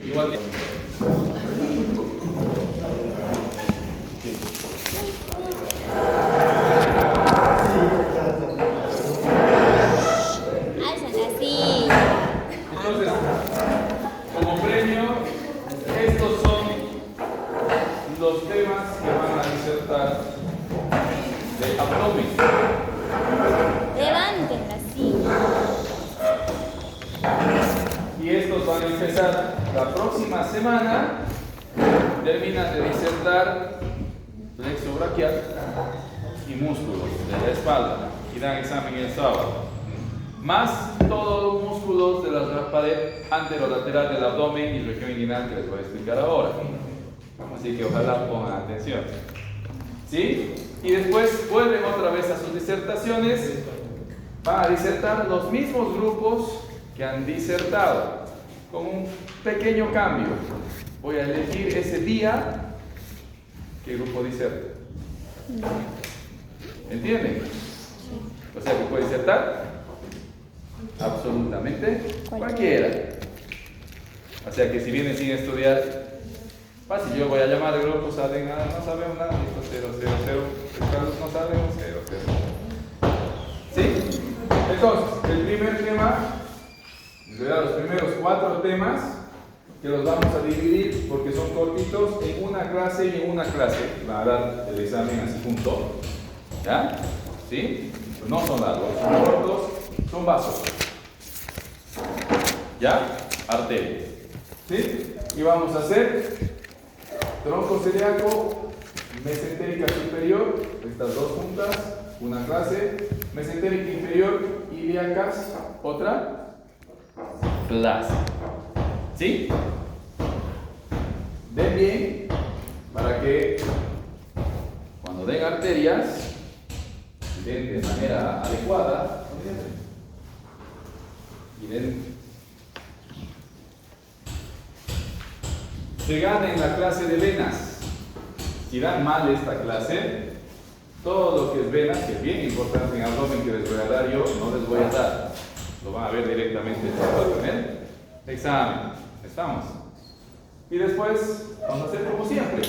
Igual que... Entonces, como premio, estos son los temas que van a disertar de abdomen. Levanten la silla. Y estos van a empezar la próxima semana. Terminan de disertar plexo braquial y músculos de la espalda y dan examen el sábado. Más todos los músculos de la pared anterolateral del abdomen y región inguinal que les voy a explicar ahora. Así que ojalá pongan atención. ¿Sí? Y después vuelven otra vez a sus disertaciones. Van a disertar los mismos grupos que han disertado, con un pequeño cambio. Voy a elegir ese día qué grupo diserta. ¿Entienden? O sea que puede disertar absolutamente cualquiera. O sea que si vienen sin estudiar, fácil, yo voy a llamar al grupo, saben nada, no sabemos nada, listo, 0, 0, 0, Carlos no sabemos, 0, 0. ¿Sí? Entonces, el primer tema, en realidad los primeros 4 temas, que los vamos a dividir porque son cortitos en una clase y en una clase. Van a dar el examen así junto. ¿Ya? ¿Sí? Pues no son largos, son cortos, son vasos. ¿Ya? Arterias. ¿Sí? Y vamos a hacer tronco celíaco, mesentérica superior, estas dos juntas, una clase, mesentérica inferior, ilíacas, otra clase. ¿Sí? Den bien para que cuando den arterias, den de manera adecuada y se ganen la clase de venas. Si dan mal esta clase, todo lo que es venas, que es bien importante en abdomen que les voy a dar yo, no les voy a dar. Lo van a ver directamente en el examen. ¿Estamos? Y después vamos a hacer como siempre.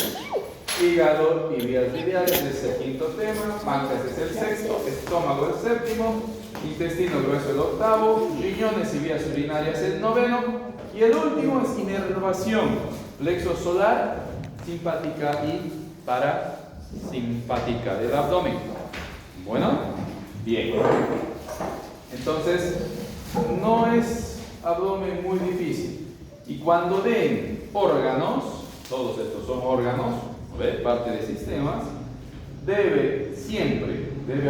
Hígado y vías biliares es el quinto tema, páncreas es el sexto, estómago el séptimo, intestino grueso el octavo, riñones y vías urinarias el noveno, y el último es inervación, plexo solar, simpática y parasimpática del abdomen. Bueno, bien. Entonces, no es abdomen muy difícil. Y cuando den órganos, todos estos son órganos, ¿ve? Parte de sistemas, debe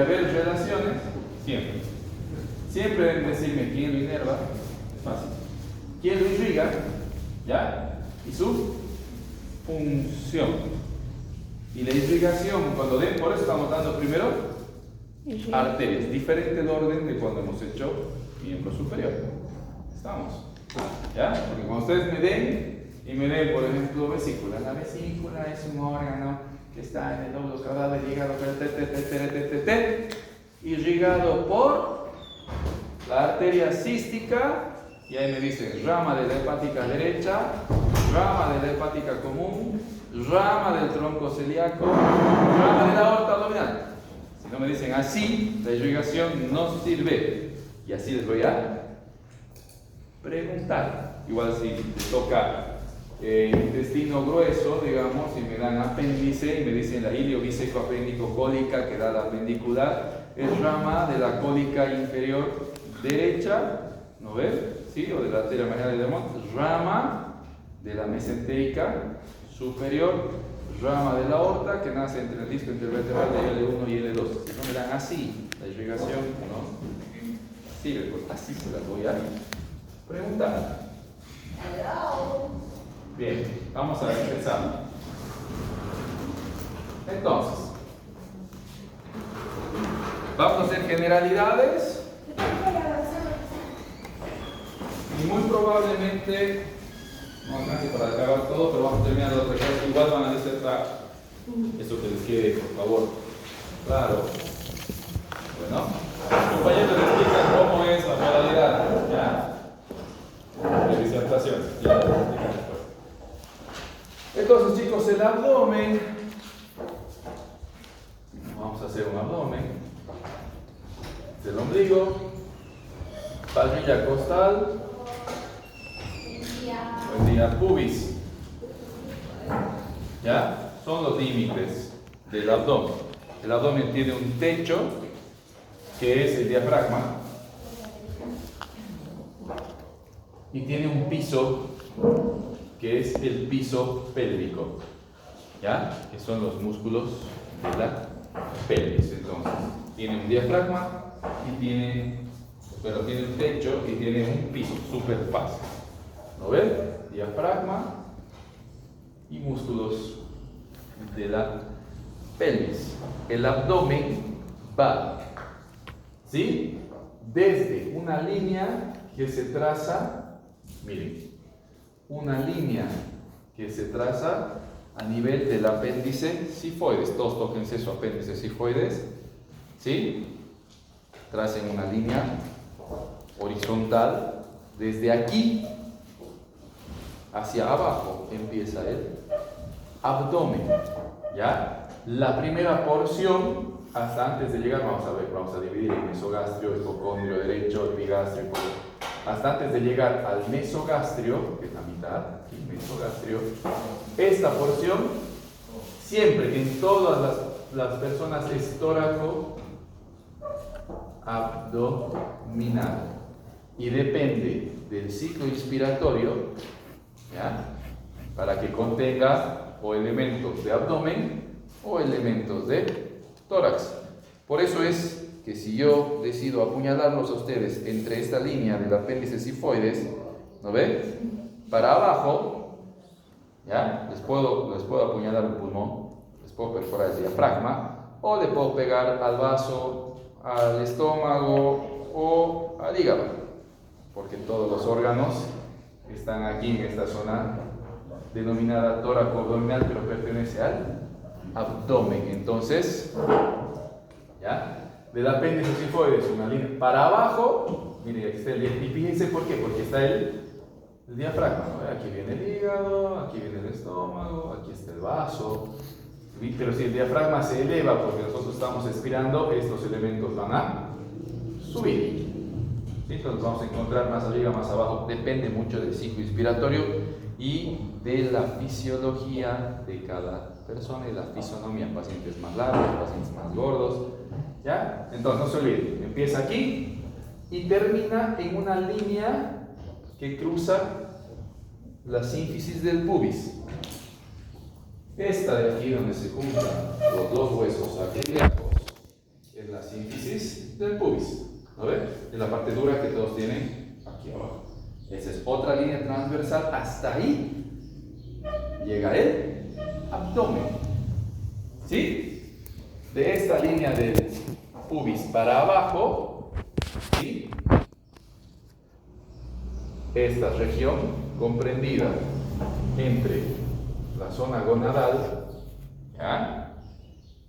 haber relaciones, siempre. Siempre deben decirme quién lo inerva, es fácil. ¿Quién lo irriga? ¿Ya? Y su función. Y la irrigación, cuando den, por eso estamos dando primero arterias, diferente el orden de cuando hemos hecho miembro superior. ¿Estamos? ¿Ya? Porque cuando ustedes me den, y me den, por ejemplo, vesícula. La vesícula es un órgano que está en el lóbulo caudal del hígado, irrigado por la arteria cística, y ahí me dicen rama de la hepática derecha, rama de la hepática común, rama del tronco celíaco, rama de la aorta abdominal. Si no me dicen así, la irrigación no sirve. Y así les voy a preguntar. Igual si les toca intestino grueso, digamos, y me dan apéndice y me dicen la iliobiseco apéndico cólica que da la apendicular, es rama de la cólica inferior derecha, ¿no ves? ¿Sí? O de la arteria marginal de Lemont, rama de la mesentérica superior, rama de la aorta que nace entre el disco intervertebral de L1 y L2. Si no me dan así la irrigación, ¿no? Sí, pues así se las voy a preguntar. Bien, vamos a empezar. Entonces, vamos a hacer generalidades y muy probablemente no alcance para acabar todo, pero vamos a terminar la otra clase. Igual van a disertar eso que les quede, por favor. Claro. Bueno, los compañeros les explican cómo es la modalidad, ¿ya? De disertación. Ya, Entonces, chicos, el abdomen, vamos a hacer un abdomen, del ombligo, barbilla costal, buen día, pubis. ¿Ya? Son los límites del abdomen. El abdomen tiene un techo, que es el diafragma, y tiene un piso, que es el piso pélvico, ¿ya? Que son los músculos de la pelvis. Entonces, tiene un diafragma pero tiene un techo y tiene un piso, súper fácil. ¿Lo ven? Diafragma y músculos de la pelvis. El abdomen va, ¿sí? Desde una línea que se traza, miren, una línea que se traza a nivel del apéndice sifoides. Todos tóquense su apéndice sifoides, ¿sí? Tracen una línea horizontal. Desde aquí hacia abajo empieza el abdomen, ¿ya? La primera porción, hasta antes de llegar, vamos a dividir el mesogastrio, el hipocondrio derecho, el epigastrio, hasta antes de llegar al mesogastrio, que es la mitad, el mesogastrio, esta porción, siempre en todas las personas es tóraco abdominal, y depende del ciclo inspiratorio, ¿ya? Para que contenga o elementos de abdomen o elementos de tórax. Por eso es que si yo decido apuñalarlos a ustedes entre esta línea del apéndice sifoides, ¿no ven? Para abajo, ¿ya? Les puedo apuñalar el pulmón, les puedo perforar el diafragma, o le puedo pegar al vaso, al estómago o al hígado, porque todos los órganos están aquí en esta zona denominada tóraco abdominal, pero pertenece al abdomen. Entonces, ¿ya? Del apéndice sifoides una línea para abajo, miren, aquí está y fíjense por qué, porque está el diafragma, ¿no? Aquí viene el hígado, aquí viene el estómago, aquí está el vaso. Pero si el diafragma se eleva porque nosotros estamos expirando, estos elementos van a subir. ¿Sí? Entonces vamos a encontrar más arriba, más abajo, depende mucho del ciclo inspiratorio y de la fisiología de cada persona y la fisonomía, pacientes más largos, pacientes más gordos, ¿ya? Entonces no se olviden, empieza aquí y termina en una línea que cruza la sínfisis del pubis. Esta de aquí donde se juntan los dos huesos acrílicos es la sínfisis del pubis, ¿no ven? Es la parte dura que todos tienen aquí abajo. Esa es otra línea transversal, hasta ahí llega el abdomen, ¿sí? De esta línea del pubis para abajo, ¿sí? Esta región comprendida entre la zona gonadal, ¿ya?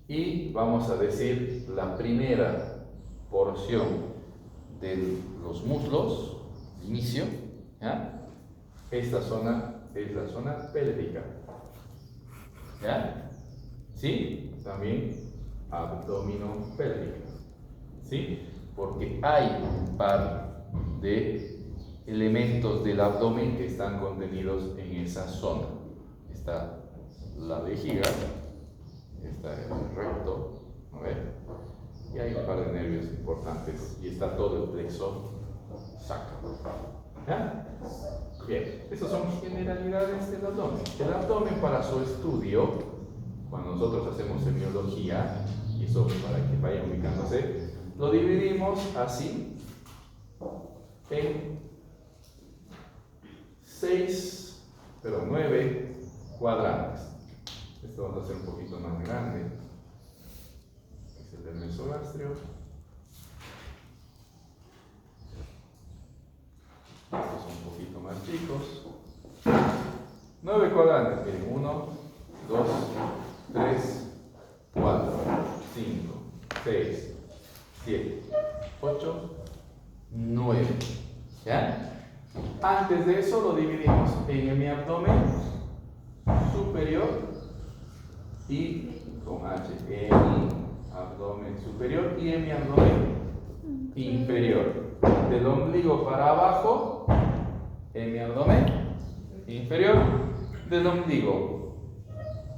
Y vamos a decir la primera porción de los muslos, inicio, ¿ya? Esta zona es la zona pélvica, ¿ya? ¿Sí? También abdominopélvica, ¿sí? Porque hay un par de elementos del abdomen que están contenidos en esa zona. Está la vejiga, está el recto, ¿no ven? Y hay un par de nervios importantes y está todo el plexo sacro. ¿Ya? Bien, esas son generalidades del abdomen. El abdomen, para su estudio, cuando nosotros hacemos semiología, y eso para que vayan ubicándose, lo dividimos así en 9 cuadrantes. Esto vamos a hacer un poquito más grande. Es el del mesogastrio. Estos son un poquito más chicos. 9 cuadrantes. Miren, 1, 2, 3, 4, 5, 6, 7, 8, 9. ¿Ya? Antes de eso lo dividimos en hemiabdomen superior y con H, abdomen superior y abdomen inferior. Del ombligo para abajo, abdomen inferior. Del ombligo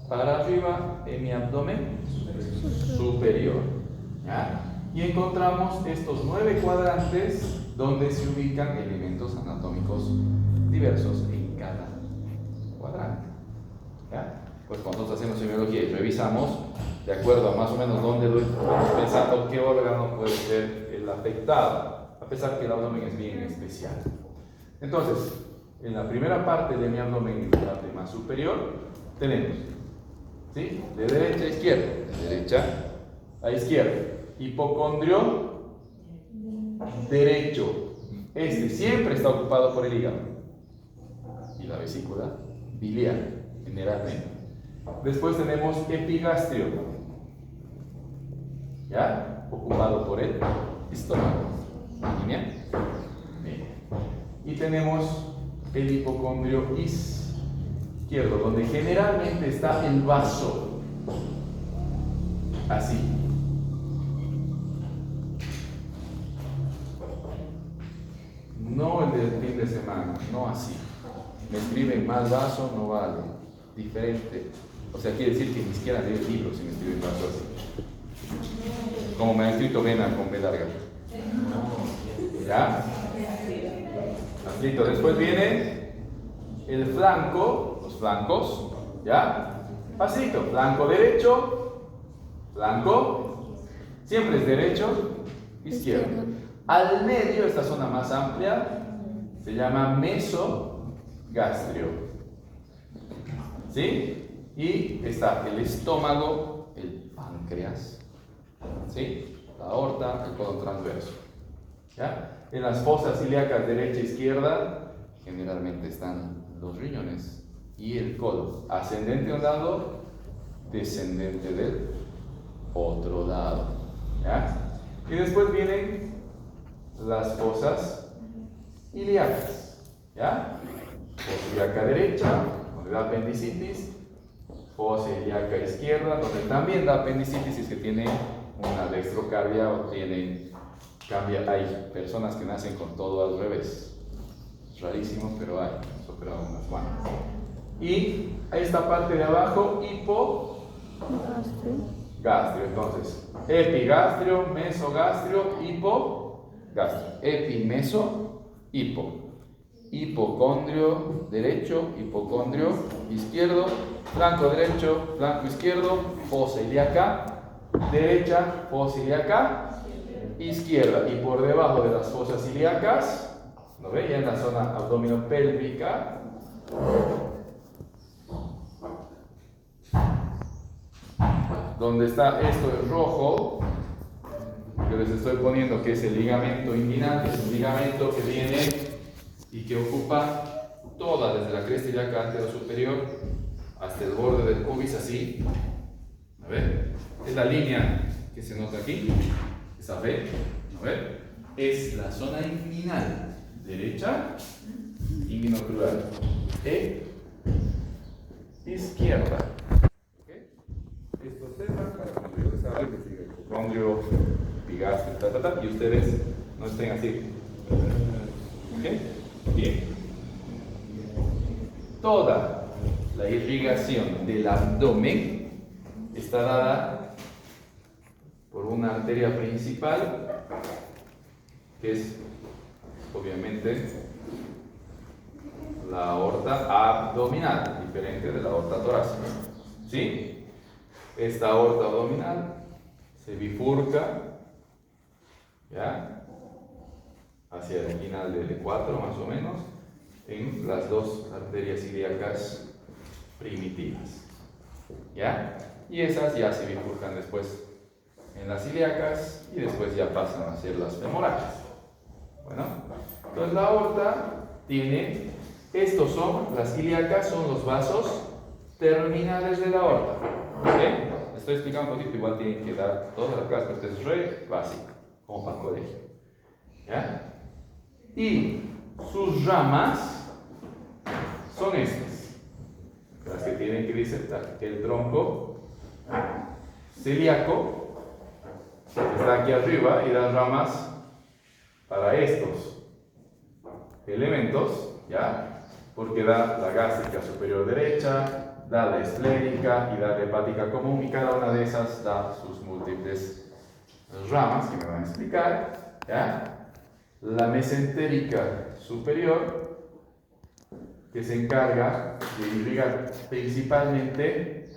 para arriba, abdomen superior. ¿Ya? Y encontramos estos 9 cuadrantes donde se ubican elementos anatómicos diversos en cada cuadrante. ¿Ya? Pues cuando nosotros hacemos semiología y revisamos, de acuerdo a más o menos dónde estamos pensando qué órgano puede ser el afectado, a pesar que el abdomen es bien especial. Entonces, en la primera parte de mi abdomen, en la parte más superior, tenemos, ¿sí?, de derecha a izquierda, de derecha a izquierda, hipocondrio derecho. Este siempre está ocupado por el hígado y la vesícula biliar, generalmente. Después tenemos epigastrio, ¿ya?, ocupado por el estómago. ¿Bien? Bien. Y tenemos el hipocondrio izquierdo, donde generalmente está el vaso, así. No el del fin de semana, no así. Me escriben mal vaso, no vale. Diferente. O sea, quiere decir que ni siquiera leo el libro si me escriben vaso así. Como me ha escrito vena con B larga. ¿Ya? Listo. Después viene el flanco, los flancos. ¿Ya? Pasito. Flanco derecho, flanco. Siempre es derecho, izquierdo. Al medio, esta zona más amplia, se llama mesogastrio. ¿Sí? Y está el estómago, el páncreas, ¿sí?, la aorta, el colon transverso. ¿Ya? En las fosas ilíacas derecha e izquierda, generalmente están los riñones y el colon. Ascendente de un lado, descendente del otro lado. ¿Ya? Y después vienen las fosas ilíacas, ¿ya? Fosa ilíaca derecha, donde da apendicitis. Fosa ilíaca izquierda, donde también da apendicitis si es que tiene una dextrocardia o tienen hay personas que nacen con todo al revés. Es rarísimo, pero hay. Nos operamos unas cuantas. Y esta parte de abajo, hipogastrio. Entonces, epigastrio, mesogastrio, hipogastrio. Epi, meso, hipo. Hipocondrio derecho, hipocondrio izquierdo, flanco derecho, flanco izquierdo, fosa ilíaca derecha, fosa ilíaca izquierda. Y por debajo de las fosas ilíacas, ¿lo ve? Ya en la zona abdominopélvica, donde está esto en rojo, que les estoy poniendo, que es el ligamento inguinal, que es un ligamento que viene y que ocupa toda, desde la cresta ilíaca anterosuperior hasta el borde del pubis, así. A ver, es la línea que se nota aquí, esa B, a ver, es la zona inguinal, derecha, inguinocrural, izquierda. ¿Okay? Esto sepa para cuando yo les hable que siga hipocondrio, epigastrio, y ustedes no estén así. ¿Ok? Bien. Toda la irrigación del abdomen está dada por una arteria principal, que es obviamente la aorta abdominal, diferente de la aorta torácica. ¿Sí? Esta aorta abdominal se bifurca, ¿ya?, hacia el final del E4 más o menos, en las dos arterias ilíacas primitivas. ¿Ya? Y esas ya se bifurcan después en las ilíacas y después ya pasan a ser las femorales. Bueno, entonces la aorta tiene, estos son, las ilíacas son los vasos terminales de la aorta. ¿Ok? Estoy explicando un poquito, igual tienen que dar toda la clase, pero esto es re básico, como para el colegio. ¿Ya? Y sus ramas son estas, las que tienen que disertar. El tronco celíaco, que está aquí arriba, y las ramas para estos elementos, ¿ya? Porque da la gástrica superior derecha, da la esclérica y da la hepática común, y cada una de esas da sus múltiples ramas que me van a explicar, ¿ya? La mesentérica superior, que se encarga de irrigar principalmente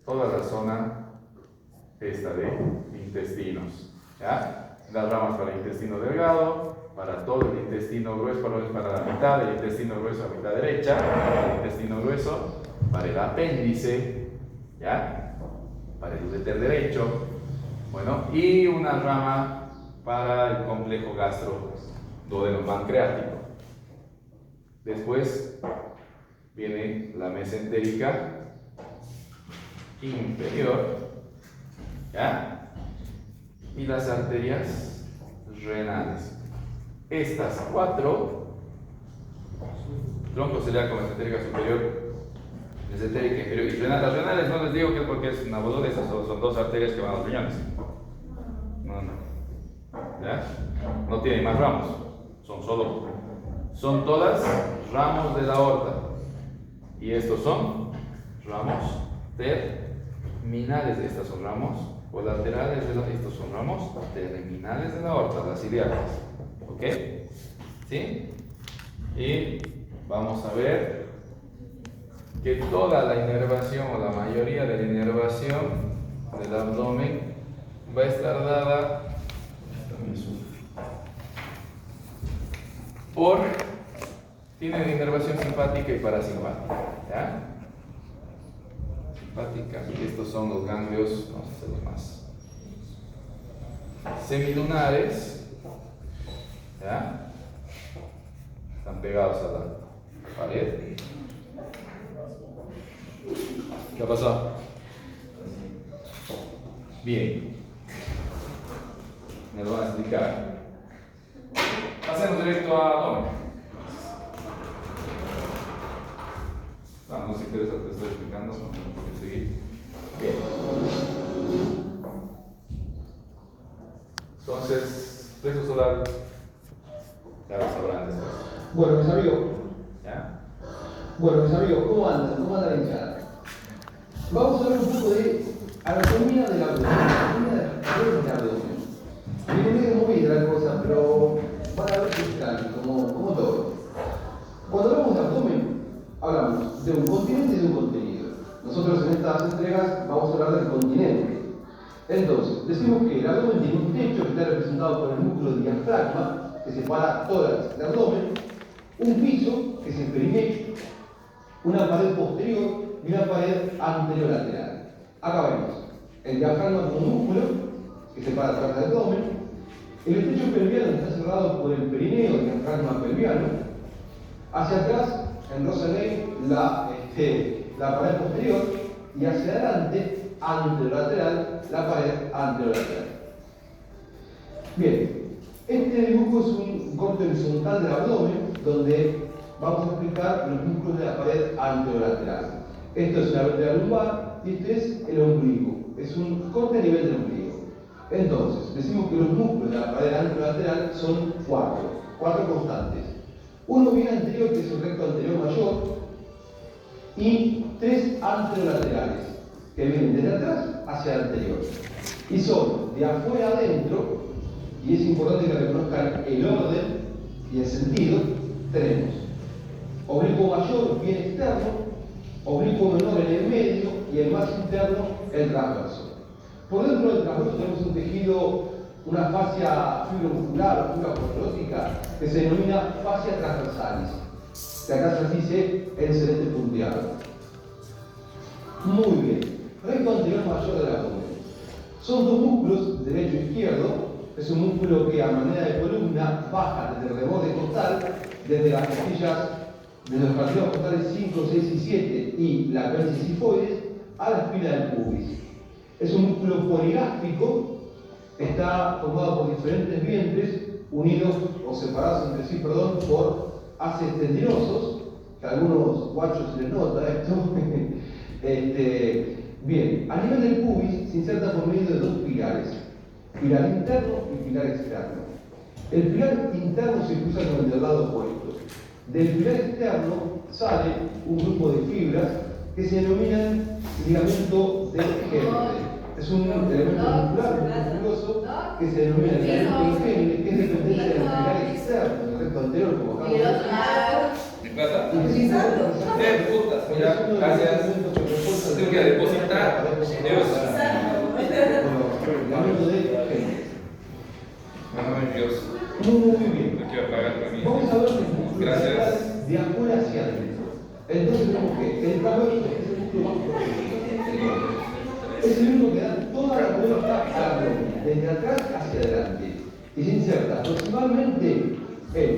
toda la zona esta de intestinos, ¿ya? Las ramas para el intestino delgado, para todo el intestino grueso, para la mitad del intestino grueso, la mitad derecha, para el intestino grueso, para el apéndice, ¿ya? Para el uréter derecho, bueno, y una rama para el complejo gastroduodeno-pancreático. Después viene la mesentérica inferior, ¿ya? Y las arterias renales. Estas cuatro, tronco celíaco, mesentérica superior, mesentérica inferior y renal. Las renales no les digo que es porque es una boludez, son dos arterias que van a los riñones. No. ¿Ya? No tienen más ramos, son todas ramos de la aorta. Y estos son ramos terminales. Estas son ramos colaterales estos son ramos terminales de la aorta, las ilíacas. ¿Ok? ¿Sí? Y vamos a ver que toda la inervación o la mayoría de la inervación del abdomen va a estar dada tiene inervación simpática y parasimpática, ¿ya? Simpática, y estos son los ganglios, vamos a hacerlos más semilunares, ¿ya? Están pegados a la pared. ¿Qué ha pasado? Bien, me lo van a explicar. Pasemos directo a abdomen. No nos interesa lo que estoy explicando, no tengo por qué seguir. Bien. Entonces, plexo solar, ya lo sabrán después. Bueno, mis amigos. ¿Ya? Bueno, mis amigos, ¿cómo andan? ¿Cómo anda la hinchada? Vamos a hablar un poco de anatomía del abdomen. Anatomía del abdomen. Viene medio movida la cosa, pero van a ver que es tranqui, como todo. Cuando hablamos de abdomen, hablamos de un continente y de un contenido. Nosotros en estas entregas vamos a hablar del continente. Entonces, decimos que el abdomen tiene un techo que está representado por el músculo diafragma, que separa tórax del abdomen, un piso, que es el perineo, una pared posterior y una pared anterolateral. Acá vemos el diafragma como un músculo que separa tórax del abdomen, el estrecho pelviano está cerrado por el perineo, el diafragma pelviano, hacia atrás en rosa negra la pared posterior y hacia adelante, anterolateral, la pared anterolateral. Bien, este dibujo es un corte horizontal del abdomen donde vamos a explicar los músculos de la pared anterolateral. Esto es la vértebra lumbar y este es el ombligo. Es un corte a nivel del ombligo. Entonces, decimos que los músculos de la pared anterolateral son cuatro constantes. Uno bien anterior, que es el recto anterior mayor, y tres anterolaterales, que vienen desde atrás hacia el anterior. Y son de afuera adentro, y es importante que reconozcan el orden y el sentido. Tenemos oblicuo mayor bien externo, oblicuo menor en el medio y el más interno el transverso. Por dentro del transverso tenemos un tejido, una fascia fibromuscular o fibra prostótica que se denomina fascia transversalis, que acá se dice el celeste punteado. Muy bien, recto anterior mayor del abdomen. Son dos músculos, derecho e izquierdo. Es un músculo que a manera de columna baja desde el reborde costal, desde las costillas, desde los cartílagos costales 5, 6 y 7 y la apéndice sifoides a la espina del pubis. Es un músculo poligástrico, está formado por diferentes vientres unidos o separados entre sí, por haces tendinosos, que a algunos guachos se les nota esto. Bien, a nivel del pubis se inserta por medio de dos pilares, pilar interno y pilar externo. El pilar interno se cruza con el del lado opuesto. Del pilar externo sale un grupo de fibras que se denominan ligamento de Henle. Es un elemento muscular muy musculoso que se denomina ligamento de Henle, que es dependencia del pilar externo, del recto anterior, como acabamos de decir. ¿Mi plata? Putas, Porque mira, es uno de los gracias. elementos que refuerza el Tengo que depositar. Dios. Ligamento de Henle. Ay, Dios. Muy bien. No quiero pagar para mí. Vamos a ver el músculo Gracias. lateral de afuera hacia adentro. Entonces vemos que el transverso es el músculo más profundo. Es el único que da toda la vuelta al abdomen, desde atrás hacia adelante. Y se inserta aproximadamente en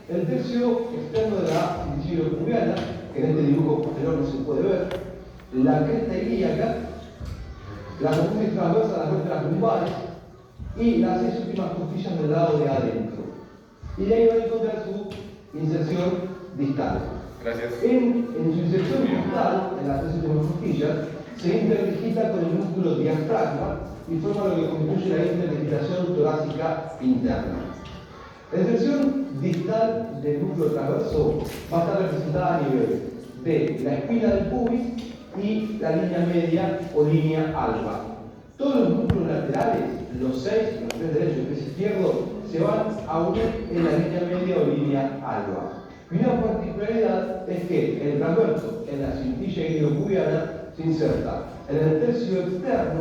el tercio externo de la cintura cubiana, que en este dibujo posterior no se puede ver, la cresta ilíaca, la columna transversa de las vértebras lumbares y las 6 últimas costillas del lado de adentro. Y de ahí va a encontrar su inserción distal. Gracias. En su inserción distal, en las 3 últimas costillas, se interdigita con el músculo diafragma y forma lo que constituye la interdigitación torácica interna. La inserción distal del músculo transverso va a estar representada a nivel de la espina del pubis y la línea media o línea alba. Todos los músculos laterales, los 6, los 3 derechos y los 3 izquierdos, se van a unir en la línea media o línea alba. Y una particularidad es que el transverso en la cintilla iliocubiana se inserta en el tercio externo,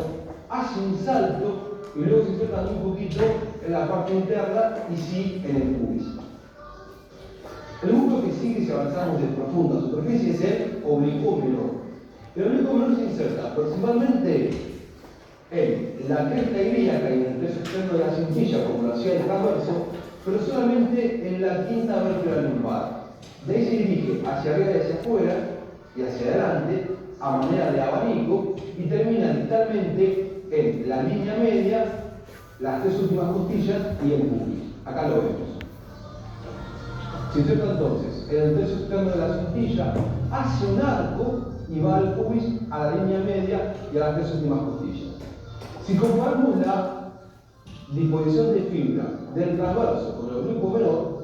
hace un salto y luego se inserta un poquito en la parte interna y sí en el pubis. El músculo que sigue si avanzamos de profunda superficie es el oblicuo menor. El oblicuo menor se inserta principalmente en la cresta ilíaca y en el tercio externo de la cintilla, como lo hacía el transverso, pero solamente en la quinta vértebra lumbar. De ahí se dirige hacia arriba y hacia afuera y hacia adelante a manera de abanico y termina distalmente en la línea media, las 3 últimas costillas y el pubis. Acá lo vemos. Se inserta entonces en el tercio externo de la cintilla, hace un arco y va al pubis, a la línea media y a las 3 últimas costillas. Si comparamos la disposición de fibra del transverso con el oblicuo menor,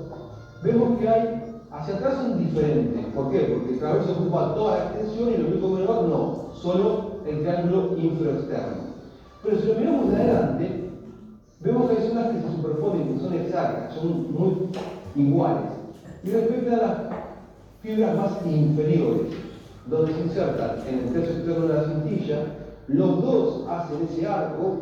vemos que hay hacia atrás son diferentes. ¿Por qué? Porque el transverso ocupa toda la extensión y el oblicuo menor no, solo el triángulo inferoexterno. Pero si lo miramos de adelante, vemos que hay zonas que se superponen, que son exactas, son muy iguales. Y respecto a las fibras más inferiores, donde se insertan en el tercio externo de la cintilla, los dos hacen ese arco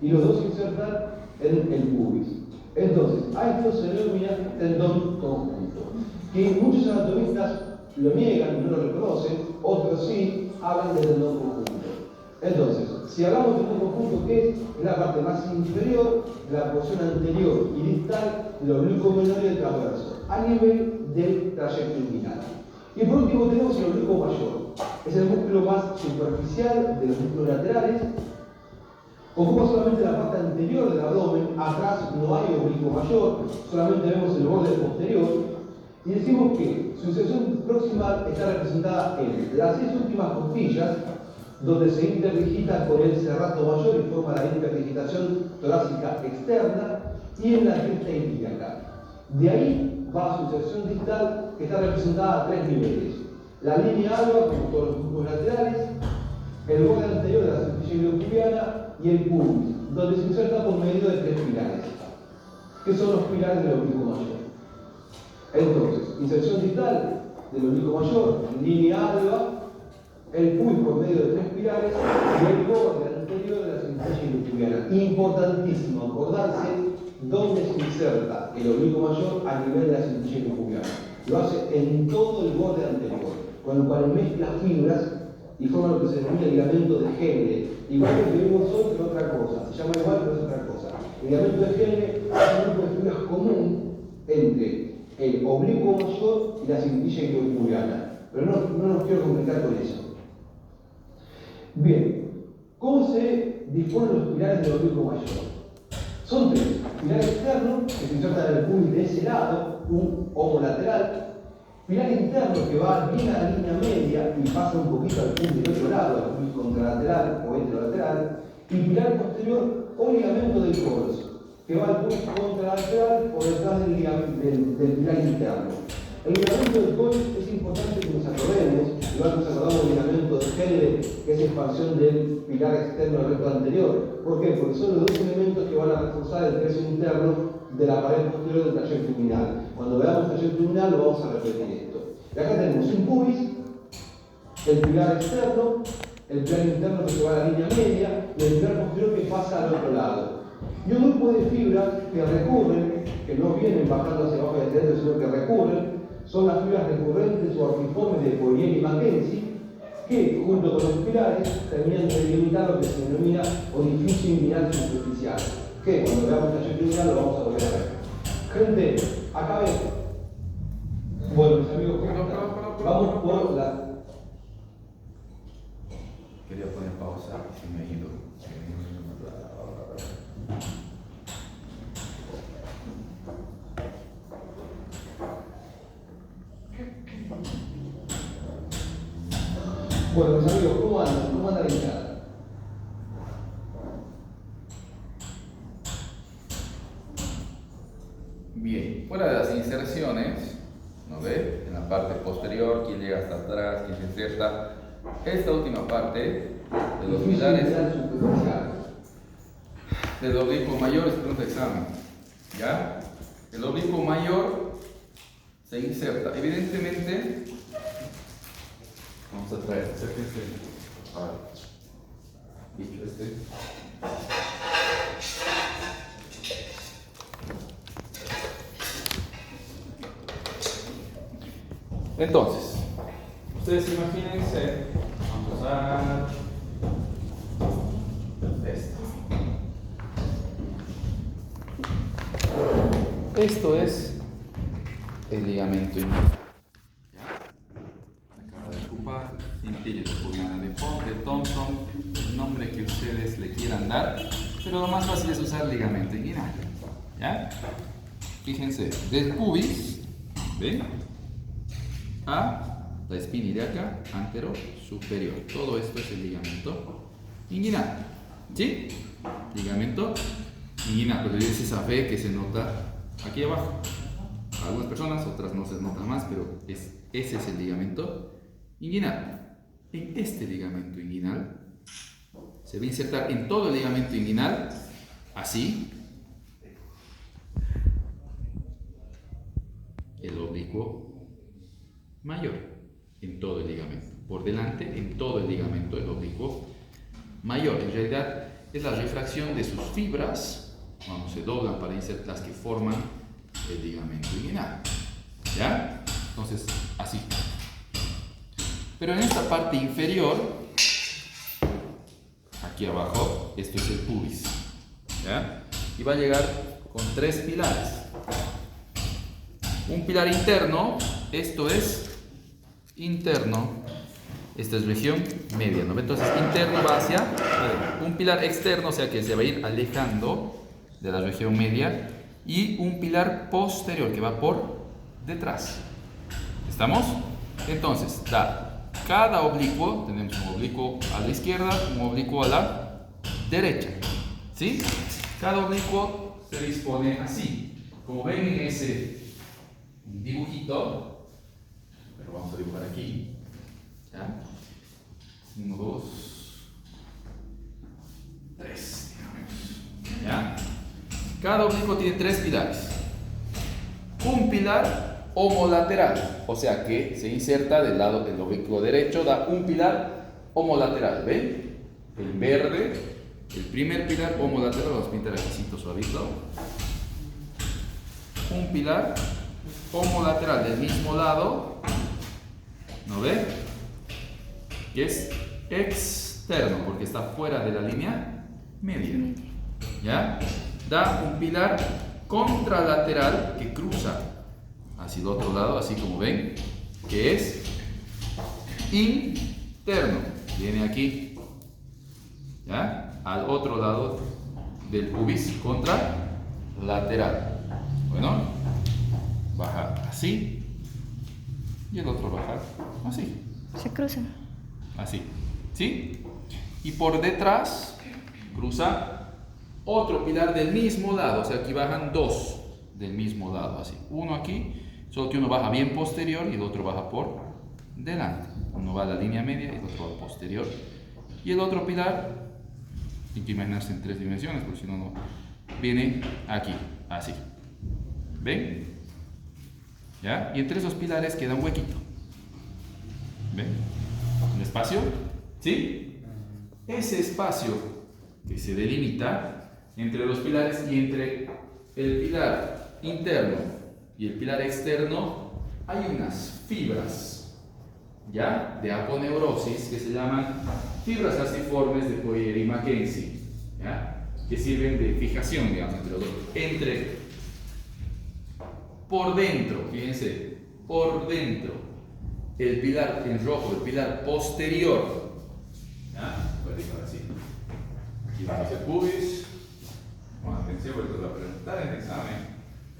y los dos se insertan en el pubis. Entonces, a esto se denomina tendón conjunto, que muchos anatomistas lo niegan, no lo reconocen, otros sí hablan de tendón conjunto. Entonces, si hablamos de tendón conjunto, ¿qué es? Es la parte más inferior de la porción anterior y distal del oblicuo menor y del transverso, a nivel del trayecto inguinal. Y por último tenemos el oblicuo mayor. Es el músculo más superficial de los músculos laterales. Ocupa solamente la parte anterior del abdomen, atrás no hay oblicuo mayor, solamente vemos el borde posterior. Y decimos que su inserción proximal está representada en las 6 últimas costillas, donde se interdigita con el serrato mayor y forma la interdigitación torácica externa, y en la cresta ilíaca. De ahí va a su inserción distal, que está representada a 3 niveles. La línea alba, como todos los músculos laterales, el borde anterior de la cintilla iliocubiana y el pubis, donde se inserta por medio de 3 pilares, que son los pilares del oblicuo mayor. Entonces, inserción distal del oblicuo mayor, línea alba, el pubis por medio de 3 pilares y el borde anterior de la cintilla iliocubiana. Importantísimo acordarse dónde se inserta el oblicuo mayor a nivel de la cintilla iliocubiana. Lo hace en todo el borde anterior, con lo cual mezcla fibras y forma lo que se denomina ligamento de Henle. Igual que vimos hoy, pero otra cosa. Se llama igual, pero es otra cosa. El ligamento de Henle es un grupo de fibras común entre el oblicuo mayor y la cintilla iliocubiana. Pero no nos quiero complicar con eso. Bien, ¿cómo se disponen los pilares del oblicuo mayor? Son 3. Pilar externo, que se inserta en el pubis de ese lado, un homolateral. Pilar interno que va bien a la línea media y pasa un poquito al punto del otro lado, al pubis contralateral o enterolateral. Y pilar posterior o ligamento del coros, que va al pubis contralateral por detrás del pilar interno. El ligamento del coros es importante que nos acordemos, igual nos acordamos del ligamento de Henle, que es expansión del pilar externo del recto anterior. ¿Por qué? Porque son los dos elementos que van a reforzar el peso interno de la pared posterior del trayecto inguinal. Cuando veamos el trayecto inguinal lo vamos a repetir esto. Y acá tenemos un pubis, el pilar externo, el pilar interno que se va a la línea media y el pilar posterior que pasa al otro lado. Y un grupo de fibras que recurren, que no vienen bajando hacia abajo y hacia adentro, sino que recurren, son las fibras recurrentes o artiformes de Poirier y Mackenzie, que junto con los pilares terminan de delimitar lo que se denomina orificio inguinal superficial, que cuando veamos el trayecto inguinal lo vamos a volver a ver. Gente, acá ven. Bueno, mis amigos, vamos por la... Quería poner pausa y se me ha ido. Bueno, mis amigos, ¿cómo andan? ¿Cómo anda la hinchada? Bien, fuera de las inserciones, ¿no ve? En la parte posterior, quién llega hasta atrás, quién se inserta. Esta última parte de los pilares del oblicuo mayor es pregunta de examen. ¿Ya? El oblicuo mayor se inserta. Evidentemente, vamos a traer, acérquense. Ahora, dicho este. Entonces, ustedes imagínense, vamos a usar esto. Esto es el ligamento inguinal. Acaba de ocupar cintilla de pulmana de Pont, de Thompson, el nombre que ustedes le quieran dar, pero lo más fácil es usar ligamento inguinal. ¿Ya? Fíjense, del pubis, ¿ven? A la espina ilíaca antero superior. Todo esto es el ligamento inguinal. ¿Sí? Ligamento inguinal. Pero es esa fe que se nota aquí abajo. A algunas personas, otras no se nota más, pero ese es el ligamento inguinal. En este ligamento inguinal se va a insertar en todo el ligamento inguinal, así, el oblicuo mayor en todo el ligamento, por delante en todo el ligamento del oblicuo mayor. En realidad es la refracción de sus fibras, cuando se doblan para insertar las que forman el ligamento inguinal. ¿Ya? Entonces, así. Pero en esta parte inferior, aquí abajo, esto es el pubis. ¿Ya? Y va a llegar con 3 pilares. Un pilar interno, esto es interno, esta es región media, ¿no? Entonces interno va hacia un pilar externo, o sea que se va a ir alejando de la región media, y un pilar posterior que va por detrás. ¿Estamos? Entonces, da cada oblicuo, tenemos un oblicuo a la izquierda, un oblicuo a la derecha, ¿sí? Cada oblicuo se dispone así, como ven en ese dibujito. Pero vamos a dibujar aquí. ¿Ya? 1, 2, 3. ¿Ya? Cada oblicuo tiene 3 pilares. Un pilar homolateral, o sea que se inserta del lado del oblicuo derecho, da un pilar homolateral. ¿Ven? El verde, el primer pilar homolateral, vamos a pintar aquí suavito. Un pilar homolateral del mismo lado, ¿no ve? Que es externo porque está fuera de la línea media. ¿Ya? Da un pilar contralateral que cruza hacia el otro lado, así como ven, que es interno. Viene aquí, ¿ya? Al otro lado del pubis contralateral. Bueno, baja así y el otro bajar así. Se cruzan. Así, ¿sí? Y por detrás cruza otro pilar del mismo lado, o sea, aquí bajan dos del mismo lado, así. Uno aquí, solo que uno baja bien posterior y el otro baja por delante. Uno va a la línea media y el otro va posterior. Y el otro pilar, hay que imaginarse en 3 dimensiones, porque si no, no viene aquí, así. ¿Ven? ¿Ya? Y entre esos pilares queda un huequito. ¿Ven? ¿Un espacio? ¿Sí? Ese espacio que se delimita entre los pilares y entre el pilar interno y el pilar externo, hay unas fibras, ¿ya? De aponeurosis que se llaman fibras asciformes de Poirier y Mackenzie, ¿ya? Que sirven de fijación, digamos, entre los dos. Por dentro, fíjense, por dentro, el pilar en rojo, el pilar posterior, ¿ya? Voy a dejar así. Aquí vamos a hacer pubis. Bueno, atención, porque lo va a preguntar en el examen.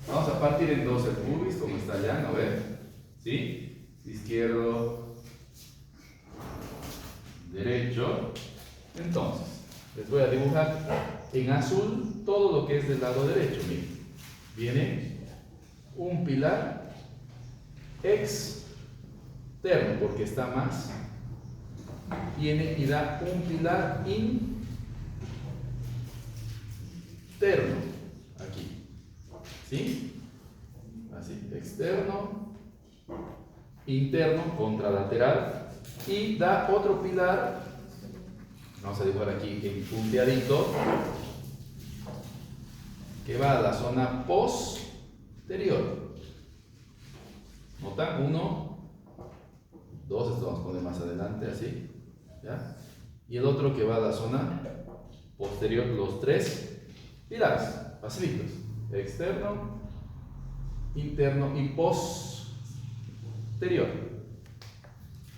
Vamos a partir en dos el pubis, como está allá, ¿no ven? ¿Sí? Izquierdo, derecho. Entonces, les voy a dibujar en azul todo lo que es del lado derecho. Miren, viene un pilar externo, porque está más. Viene y da un pilar interno, aquí, ¿sí? Así, externo, interno, contralateral, y da otro pilar, vamos a dibujar aquí en punteadito, que va a la zona posterior. ¿Notan? 1, 2, esto vamos a poner más adelante, así, ¿ya? Y el otro que va a la zona posterior, los 3 pilares, facilitos, externo, interno y posterior.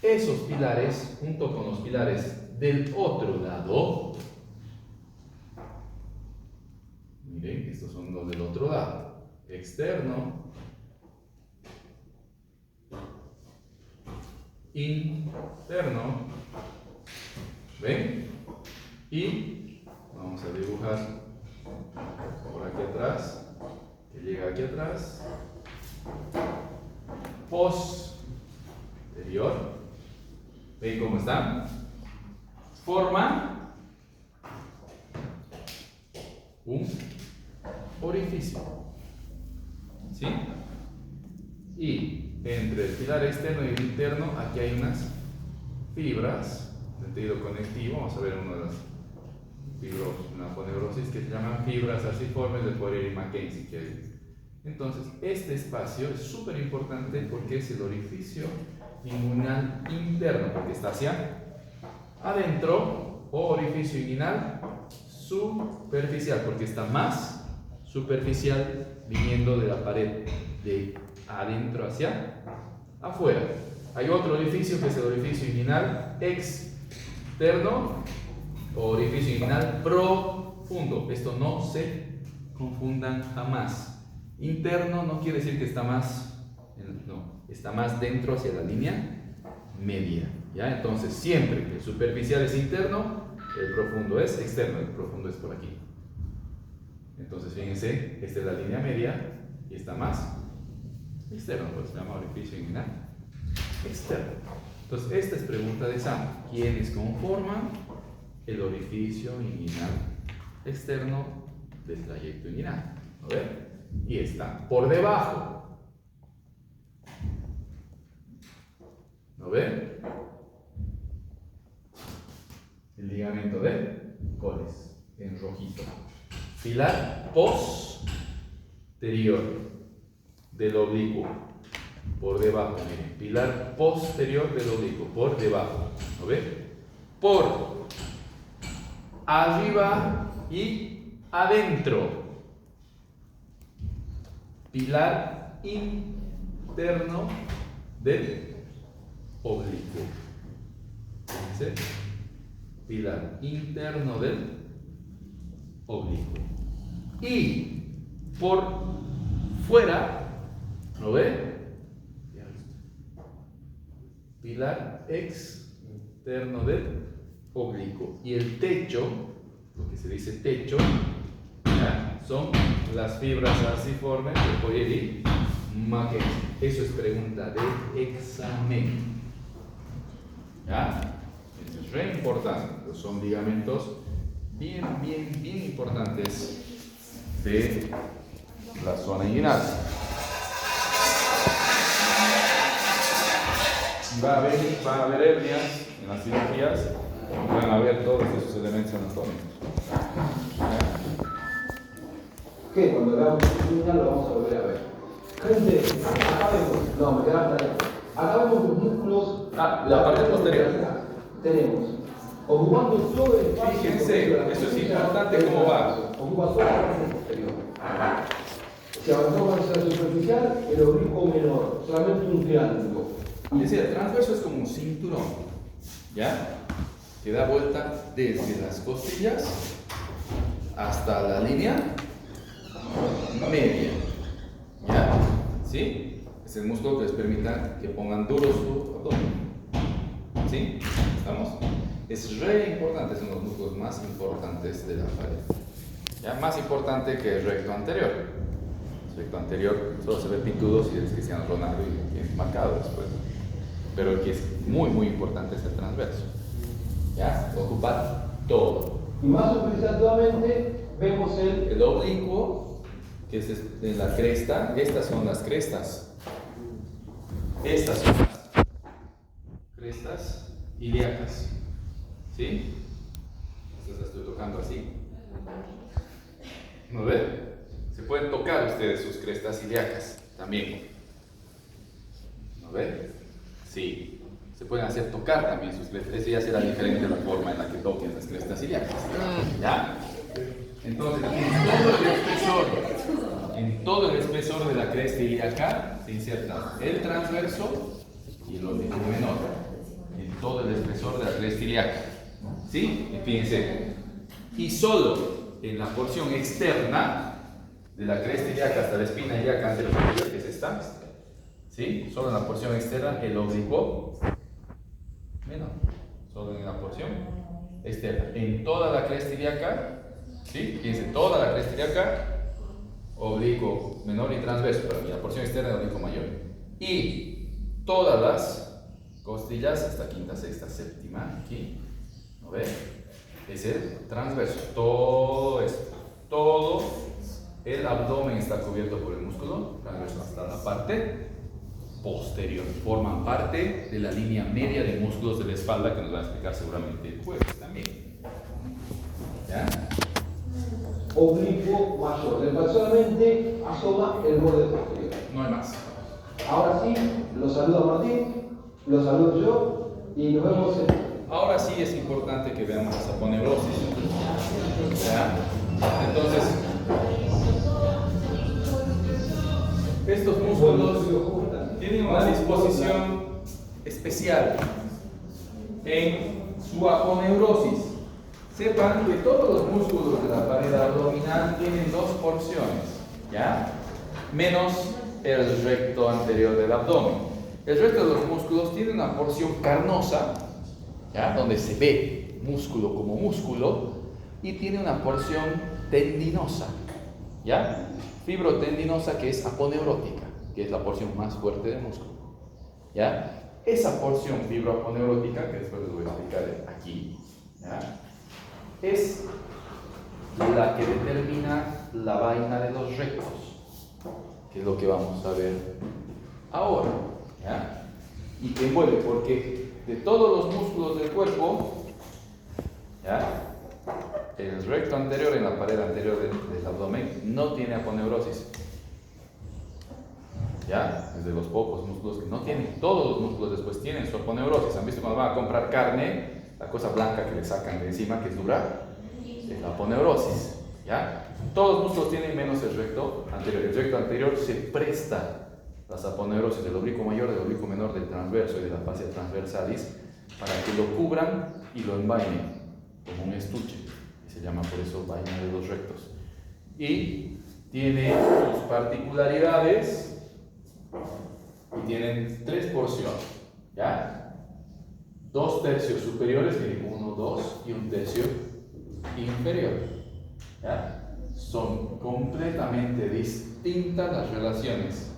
Esos pilares, junto con los pilares del otro lado, miren, estos son los del otro lado, externo, interno, ¿ven? Y vamos a dibujar por aquí atrás, que llega aquí atrás, posterior. ¿Ven cómo están? Forman un orificio, ¿sí? Y entre el pilar externo y el interno, aquí hay unas fibras de tejido conectivo. Vamos a ver una de las una aponeurosis que se llaman fibras asciformes de Poirier y Mackenzie que hay. Entonces, este espacio es súper importante porque es el orificio inguinal interno, porque está hacia adentro, o orificio inguinal superficial, porque está más superficial viniendo de la pared de adentro hacia afuera. Hay otro orificio que es el orificio inguinal externo o orificio inguinal profundo. Esto no se confundan jamás. Interno no quiere decir que está más, no, está más dentro hacia la línea media, ¿ya? Entonces siempre que el superficial es interno, el profundo es externo, el profundo es por aquí. Entonces fíjense, esta es la línea media y está más externo, pues se llama orificio inguinal externo. Entonces esta es pregunta de examen. ¿Quiénes conforman el orificio inguinal externo del trayecto inguinal? ¿No ven? Y está por debajo. ¿No ven? El ligamento de Coles en rojito. Pilar posterior del oblicuo. Por debajo, miren. Pilar posterior del oblicuo. Por debajo. ¿No ven? Por arriba y adentro. Pilar interno del oblicuo. Fíjense. Pilar interno del oblicuo. Y por fuera, ¿lo ve? pilar externo del oblicuo. Y el techo, lo que se dice techo, ¿ya? Son las fibras arciformes de Poirier y Mackenzie. Eso es pregunta de examen. ¿Ya? Eso es re importante. Son ligamentos bien importantes de la zona inguinal. Va a haber hernias en las cirugías, van a ver todos esos elementos anatómicos. Que cuando veamos el final lo vamos a volver a ver. Gente, acá vemos, no, me quedaba hasta allá. Acá vemos los músculos. La parte posterior. Tenemos, ocupando todo el espacio. Fíjense, eso es importante cómo va. Ocupa toda la parte posterior. Si avanzamos hacia la superficial, el oblicuo menor, solamente un triángulo. Es decir, el transverso es como un cinturón, ¿ya? Que da vuelta desde las costillas hasta la línea media, ¿ya? ¿Sí? Es el músculo que les permita que pongan duro su abdomen. ¿Sí? ¿Estamos? Es re importante, son los músculos más importantes de la pared. ¿Ya? Más importante que el recto anterior. El recto anterior solo se ve pintudo si eres Cristiano Ronaldo y tienes marcado después. Pero el que es muy importante es el transverso. ¿Ya? Ocupa todo. Y más superficialmente vemos El oblicuo, que es en la cresta. Estas son las crestas. Estas son las crestas ilíacas. ¿Sí? Estas las estoy tocando así. ¿No ven? Se pueden tocar ustedes sus crestas ilíacas también. ¿No ven? Sí, se pueden hacer tocar también sus crestas. Eso ya será diferente la forma en la que toquen las crestas ilíacas. ¿Ya? Entonces, en todo el espesor de la cresta ilíaca se inserta el transverso y el oblicuo menor. En todo el espesor de la cresta ilíaca. ¿Sí? Y fíjense. Y solo en la porción externa de la cresta ilíaca hasta la espina ilíaca anterior, que es esta. ¿Sí? Solo en la porción externa, el oblicuo menor. Solo en la porción externa. En toda la cresta ilíaca, ¿sí? Fíjense, toda la cresta ilíaca, oblicuo menor y transverso, pero en la porción externa, el oblicuo mayor. Y todas las costillas, hasta quinta, sexta, séptima, aquí, ¿no ven? Es el transverso. Todo esto, todo el abdomen está cubierto por el músculo transverso hasta la parte posterior. Forman parte de la línea media de músculos de la espalda que nos va a explicar seguramente el jueves también. ¿Ya? oblicuo mayor, del cual solamente asoma el borde posterior. No hay más. Ahora sí, lo saluda Martín, lo saludo yo y nos vemos en... Ahora sí es importante que veamos la saponeurosis. ¿Ya? Entonces, estos músculos tienen una disposición especial en su aponeurosis. Sepan que todos los músculos de la pared abdominal tienen dos porciones, ¿ya? Menos el recto anterior del abdomen. El resto de los músculos tiene una porción carnosa, ¿ya? Donde se ve músculo como músculo, y tiene una porción tendinosa, ¿ya? Fibrotendinosa, que es aponeurótica, que es la porción más fuerte del músculo, ¿ya? Esa porción fibroaponeurótica, que después les voy a explicar aquí, ¿ya? Es la que determina la vaina de los rectos, que es lo que vamos a ver ahora, ¿ya? Y que envuelve, porque de todos los músculos del cuerpo, ¿ya? El recto anterior en la pared anterior del abdomen no tiene aponeurosis, ¿ya? Es de los pocos músculos que no tienen. Todos los músculos después tienen su aponeurosis. ¿Han visto cuando van a comprar carne? La cosa blanca que le sacan de encima, que es dura, es la aponeurosis, ¿ya? Todos los músculos tienen menos el recto anterior. El recto anterior se presta las aponeurosis del oblicuo mayor, del oblicuo menor, del transverso y de la fascia transversalis para que lo cubran y lo envainen como un estuche. Y se llama por eso vaina de los rectos. Y tiene sus particularidades y tienen tres porciones, ¿ya? dos tercios superiores, miren, 1, 2 y un tercio inferior. ¿Ya? Son completamente distintas las relaciones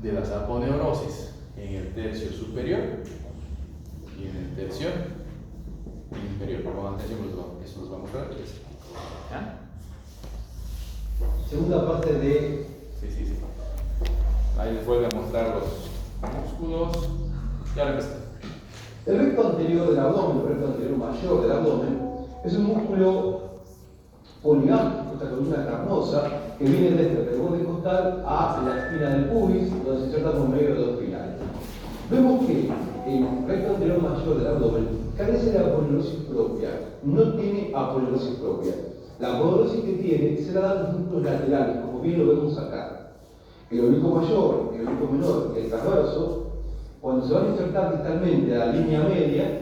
de las aponeurosis en el tercio superior y en el tercio inferior. Pongan atención, eso los vamos a ver. ¿Ya? Segunda parte de... Sí. Ahí les vuelvo a mostrar los músculos. Y ahora empezamos. El recto anterior del abdomen, el recto anterior mayor del abdomen, es un músculo poligástrico, esta columna carnosa, que viene desde el borde costal a la espina del pubis, donde se inserta por medio de dos pilares. Vemos que el recto anterior mayor del abdomen carece de aponeurosis propia, no tiene aponeurosis propia. La aponeurosis que tiene se la dan los músculos laterales, como bien lo vemos acá. El oblicuo mayor, el oblicuo menor y el transverso, cuando se van a insertar distalmente a la línea media,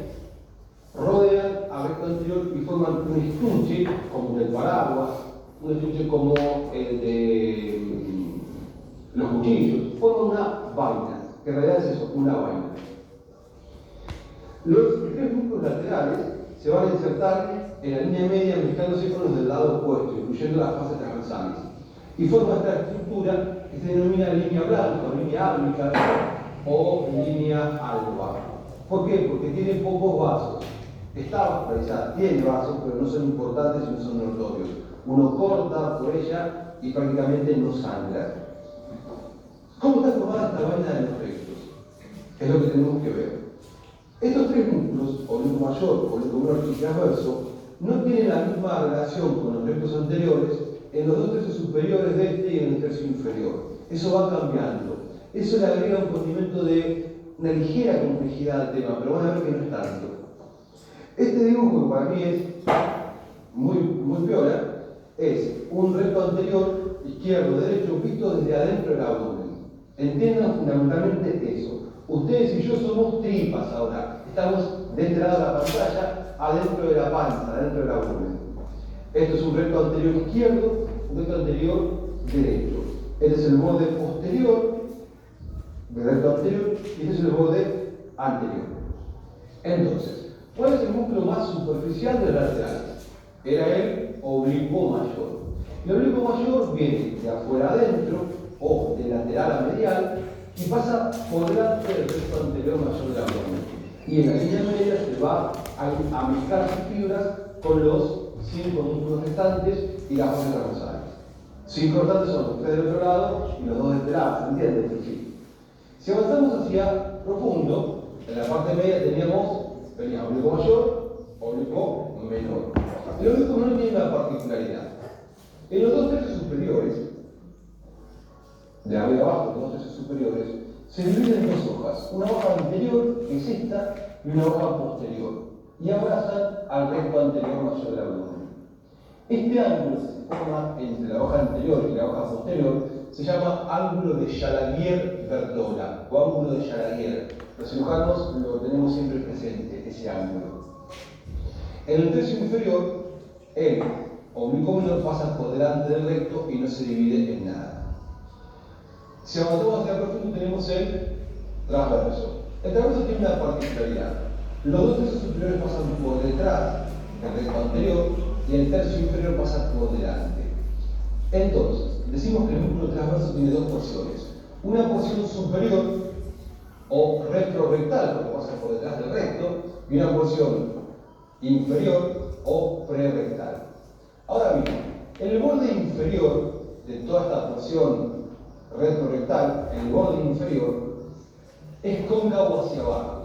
rodean al recto anterior y forman un estuche como el del paraguas, un estuche como el de los cuchillos, forman una vaina, que en realidad es eso, una vaina. Los tres músculos laterales se van a insertar en la línea media mezclándose con los del lado opuesto, incluyendo las fases transversales, y forma esta estructura que se denomina línea blanca o línea áurnica o línea alba. ¿Por qué? Porque tiene pocos vasos. Está vascularizada, tiene vasos, pero no son importantes y no son notorios. Uno corta por ella y prácticamente no sangra. ¿Cómo está formada esta vaina de los rectos? Es lo que tenemos que ver. Estos tres músculos, oblicuo mayor, oblicuo menor y transverso, no tienen la misma relación con los rectos anteriores en los dos tercios superiores de este y en el tercio inferior. Eso va cambiando. Eso le agrega un condimento de una ligera complejidad al tema, pero van a ver que no es tanto. Este dibujo, que para mí es muy piola, es un recto anterior, izquierdo, derecho, visto desde adentro del abdomen. Entiendan fundamentalmente eso. Ustedes y yo somos tripas ahora. Estamos de este lado de la pantalla, adentro de la panza, adentro del abdomen. Esto es un recto anterior izquierdo, un recto anterior derecho. Este es el borde posterior del recto anterior y este es el borde anterior. Entonces, ¿cuál es el músculo más superficial de las laterales? Era el oblicuo mayor. El oblicuo mayor viene de afuera adentro o de lateral a medial y pasa por delante del recto anterior mayor del abdomen. Y en la línea media se va a mezclar sus fibras con los 5 músculos restantes y las fases transversales. 5 restantes son los 3 del otro lado y los 2 de este lado, ¿se entiende? Sí. Si avanzamos hacia profundo, en la parte media venía oblicuo mayor, oblicuo menor. El oblicuo menor tiene una particularidad. En los dos tercios superiores, de arriba abajo, los dos tercios superiores, se dividen en dos hojas. Una hoja anterior, que es esta, y una hoja posterior. Y abrazan al recto anterior mayor del abdomen. Este ángulo que se forma entre la hoja anterior y la hoja posterior se llama ángulo de Chalaguier-Bertola o ángulo de Chalaguier. Los cirujanos lo tenemos siempre presente, ese ángulo. En el tercio inferior, el oblicuo menor pasa por delante del recto y no se divide en nada. Si avanzamos hacia profundo, tenemos el transverso. El transverso tiene una particularidad. Los dos tercios superiores pasan por detrás del recto anterior y el tercio inferior pasa por delante. Entonces, decimos que el músculo transverso tiene dos porciones. Una porción superior o retrorectal, porque pasa por detrás del recto, y una porción inferior o prerectal. Ahora bien, el borde inferior de toda esta porción retrorectal, el borde inferior, es cóncavo hacia abajo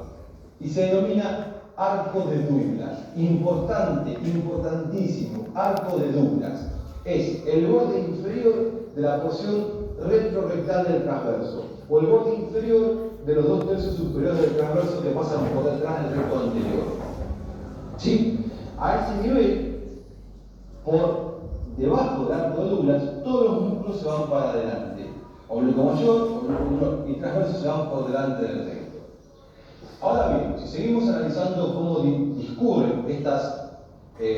y se denomina arco de Douglas. Importante, importantísimo, arco de Douglas. Es el borde inferior de la porción retrorectal del transverso o el borde inferior de los dos tercios superiores del transverso que pasan por detrás del recto anterior. ¿Sí? A ese nivel, por debajo del arco de Douglas, todos los músculos se van para adelante. Oblicuo mayor, oblicuo menor y transverso se van por delante del recto. Ahora bien, si seguimos analizando cómo discurren estas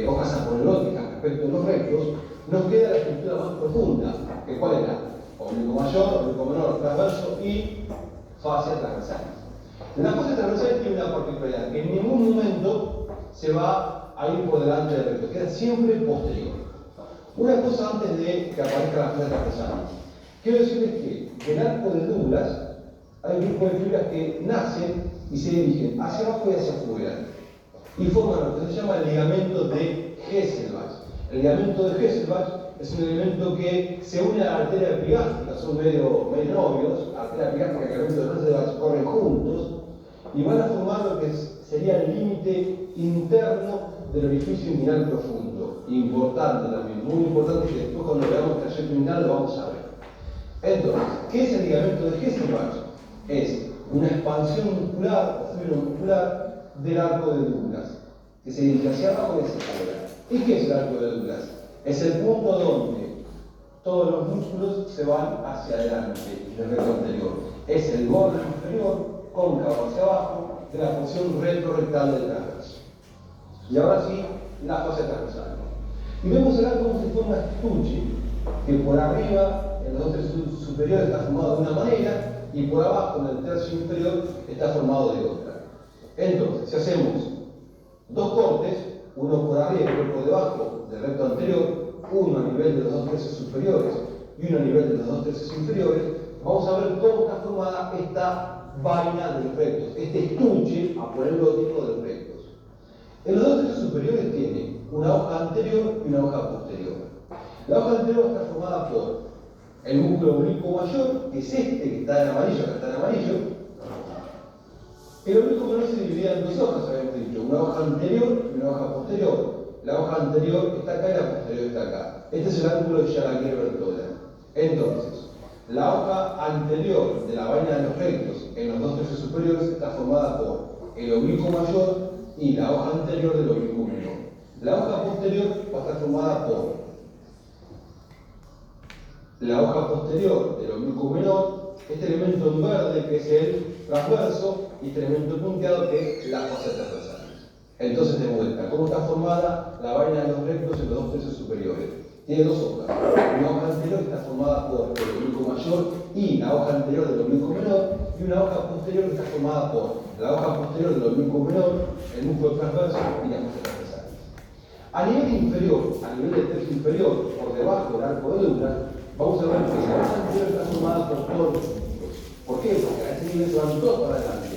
hojas aponeuróticas respecto a los rectos, nos queda la estructura más profunda, que ¿cuál era? Oblicuo mayor, oblicuo menor, transverso y fascias transversales. Las fascias transversales tienen una particularidad, que en ningún momento se va a ir por delante del recto, queda siempre posterior. Una cosa antes de que aparezca la fibra transversal. Quiero decirles que en el arco de Douglas hay un grupo de fibras que nacen y se dirigen hacia abajo y hacia afuera y forman lo que se llama el ligamento de Hesselbach. El ligamento de Hesselbach es un elemento que se une a la arteria epigástica, son medio novios, arteria epigástica y ligamento de Hesselbach corren juntos y van a formar lo que sería el límite interno del orificio inguinal profundo. Importante también, muy importante, que después cuando veamos el trayecto inguinal lo vamos a ver. Entonces, ¿qué es el ligamento de Hesselbach? Es una expansión muscular o fibra muscular del arco de Douglas, que se dirige hacia abajo y hacia afuera. ¿Y qué es el arco de Douglas? Es el punto donde todos los músculos se van hacia adelante del recto anterior. Es el borde inferior, cóncavo hacia abajo, de la porción retrorectal del transverso. Y ahora sí, la fase transversal. Y vemos el arco como si fuera una estuche, que por arriba, en los dos tercios superiores, está formado de una manera, y por abajo, en el tercio inferior, está formado de otra. Entonces, si hacemos dos cortes, uno por arriba y otro por debajo del recto anterior, uno a nivel de los dos tercios superiores y uno a nivel de los dos tercios inferiores, vamos a ver cómo está formada esta vaina de los rectos, este estuche, a ponerlo tipo de los rectos. En los dos tercios superiores tiene una hoja anterior y una hoja posterior. La hoja anterior está formada por el músculo oblicuo mayor, que es este que está en amarillo, acá está en amarillo. El oblicuo menor se dividía en dos hojas, habíamos dicho, una hoja anterior y una hoja posterior. La hoja anterior está acá y la posterior está acá. Este es el ángulo de Jaraguer-Bertolda. Entonces, la hoja anterior de la vaina de los rectos en los dos tercios superiores está formada por el oblicuo mayor y la hoja anterior del oblicuo menor. La hoja posterior va a estar formada por la hoja posterior del oblicuo menor, este elemento en verde que es el transverso y este elemento punteado que es la fase transversal. Entonces, de vuelta, ¿cómo está formada la vaina de los rectos en los dos tercios superiores? Tiene dos hojas. Una hoja anterior que está formada por el oblicuo mayor y la hoja anterior del oblicuo menor, y una hoja posterior que está formada por la hoja posterior del oblicuo menor, el músculo transverso y la fase transversal. A nivel inferior, a nivel del tercio inferior, por debajo del arco de Douglas, vamos a ver que la hoja anterior está formada por todos los músculos. ¿Por qué? Porque a este nivel se van todos para adelante.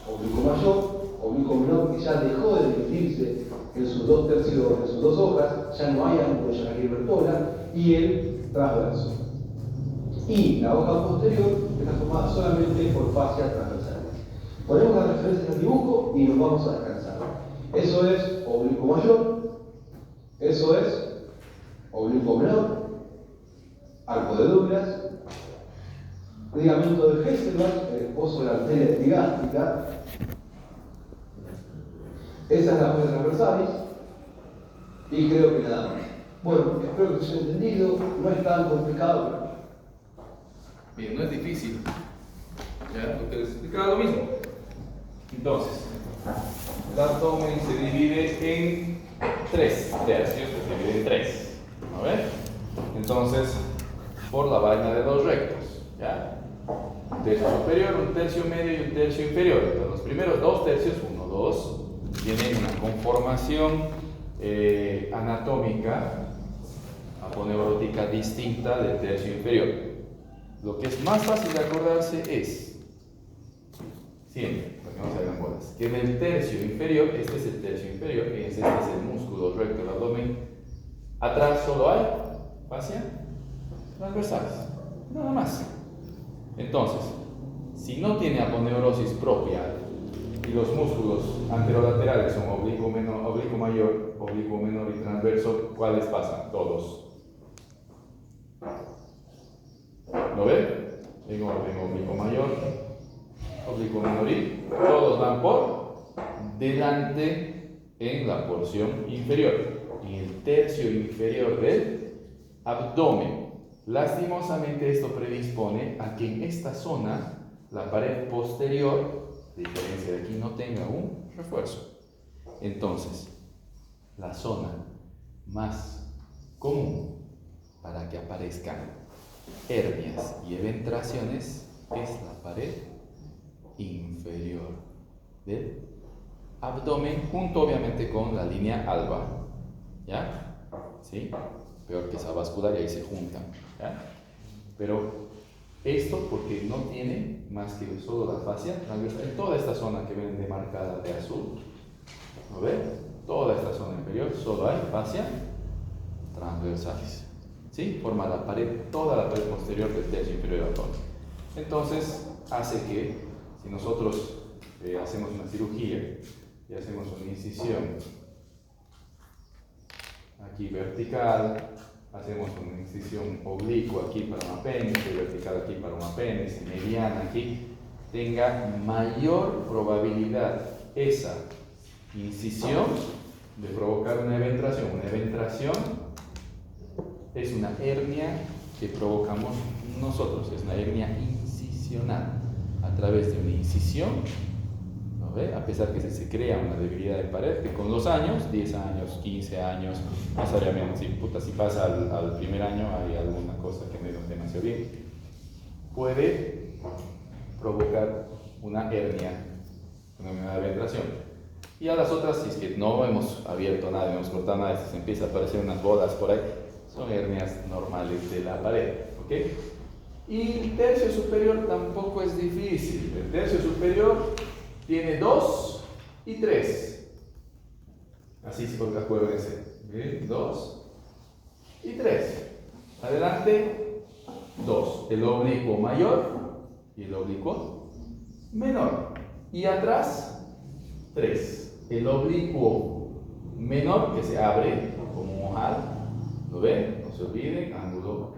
Oblicuo mayor, oblicuo menor, que ya dejó de dividirse en sus dos tercios, en sus dos hojas, ya no hay ángulo de Jaraguer-Bertolda, y el transverso. Y la hoja posterior está formada solamente por fascias transversales. Ponemos las referencias en el dibujo y nos vamos a descansar. Eso es oblicuo mayor, eso es oblicuo menor, arco de Douglas, ligamento de Hesselbach, el esposo de la arteria epigástica. Esa es la fase transversalis y creo que nada más. Bueno, espero que se haya entendido, no es tan complicado, pero... Bien, no es difícil. ¿Ya? Porque les explicaba lo mismo. Entonces, el abdomen se divide en tres tercios, se divide en tres. A ver. Entonces, por la vaina de dos rectos. ¿Ya? Un tercio superior, un tercio medio y un tercio inferior. Entonces, los primeros dos tercios, 1, 2, tienen una conformación anatómica aponeurótica distinta del tercio inferior. Lo que es más fácil de acordarse es, siempre, para que no se hagan bolas, que en el tercio inferior, este es el tercio inferior, este es el músculo recto del abdomen, atrás solo hay fascia transversales, nada más. Entonces, si no tiene aponeurosis propia y los músculos anterolaterales son oblicuo mayor, oblicuo menor y transverso, ¿cuáles pasan? Todos. ¿Lo ven? Tengo oblicuo mayor, oblicuo menor y todos van por delante en la porción inferior, en el tercio inferior del abdomen. Lastimosamente esto predispone a que en esta zona la pared posterior, a diferencia de aquí, no tenga un refuerzo. Entonces, la zona más común para que aparezcan hernias y eventraciones es la pared inferior del abdomen junto obviamente con la línea alba, ¿ya? ¿Sí? Peor que esa vascular y ahí se juntan, ¿ya? Pero esto porque no tiene más que solo la fascia transversal, en toda esta zona que ven demarcada de azul, ¿no ven? Toda esta zona inferior solo hay fascia transversales, ¿sí? Forma la pared, toda la pared posterior del tercio inferior del abdomen. Entonces hace que si nosotros hacemos una cirugía y hacemos una incisión aquí vertical, hacemos una incisión oblicua aquí para un apéndice, vertical aquí para un apéndice, mediana aquí, tenga mayor probabilidad esa incisión de provocar una eventración. Una eventración es una hernia que provocamos nosotros, es una hernia incisional. A través de una incisión, ¿no ve? A pesar que se crea una debilidad de pared, que con los años, 10 años, 15 años, necesariamente, si pasa al primer año hay alguna cosa que no es demasiado bien, puede provocar una hernia, una eventración. Y a las otras, si es que no hemos abierto nada, no hemos cortado nada, si se empieza a aparecer unas bolas por ahí, son hernias normales de la pared, ¿ok? Y el tercio superior tampoco es difícil. El tercio superior tiene 2 y 3. Así se porque acuérdense. 2 y 3. Adelante, 2. El oblicuo mayor y el oblicuo menor. Y atrás, 3. El oblicuo menor que se abre como un ojal. ¿Lo ven? No se olviden, ángulo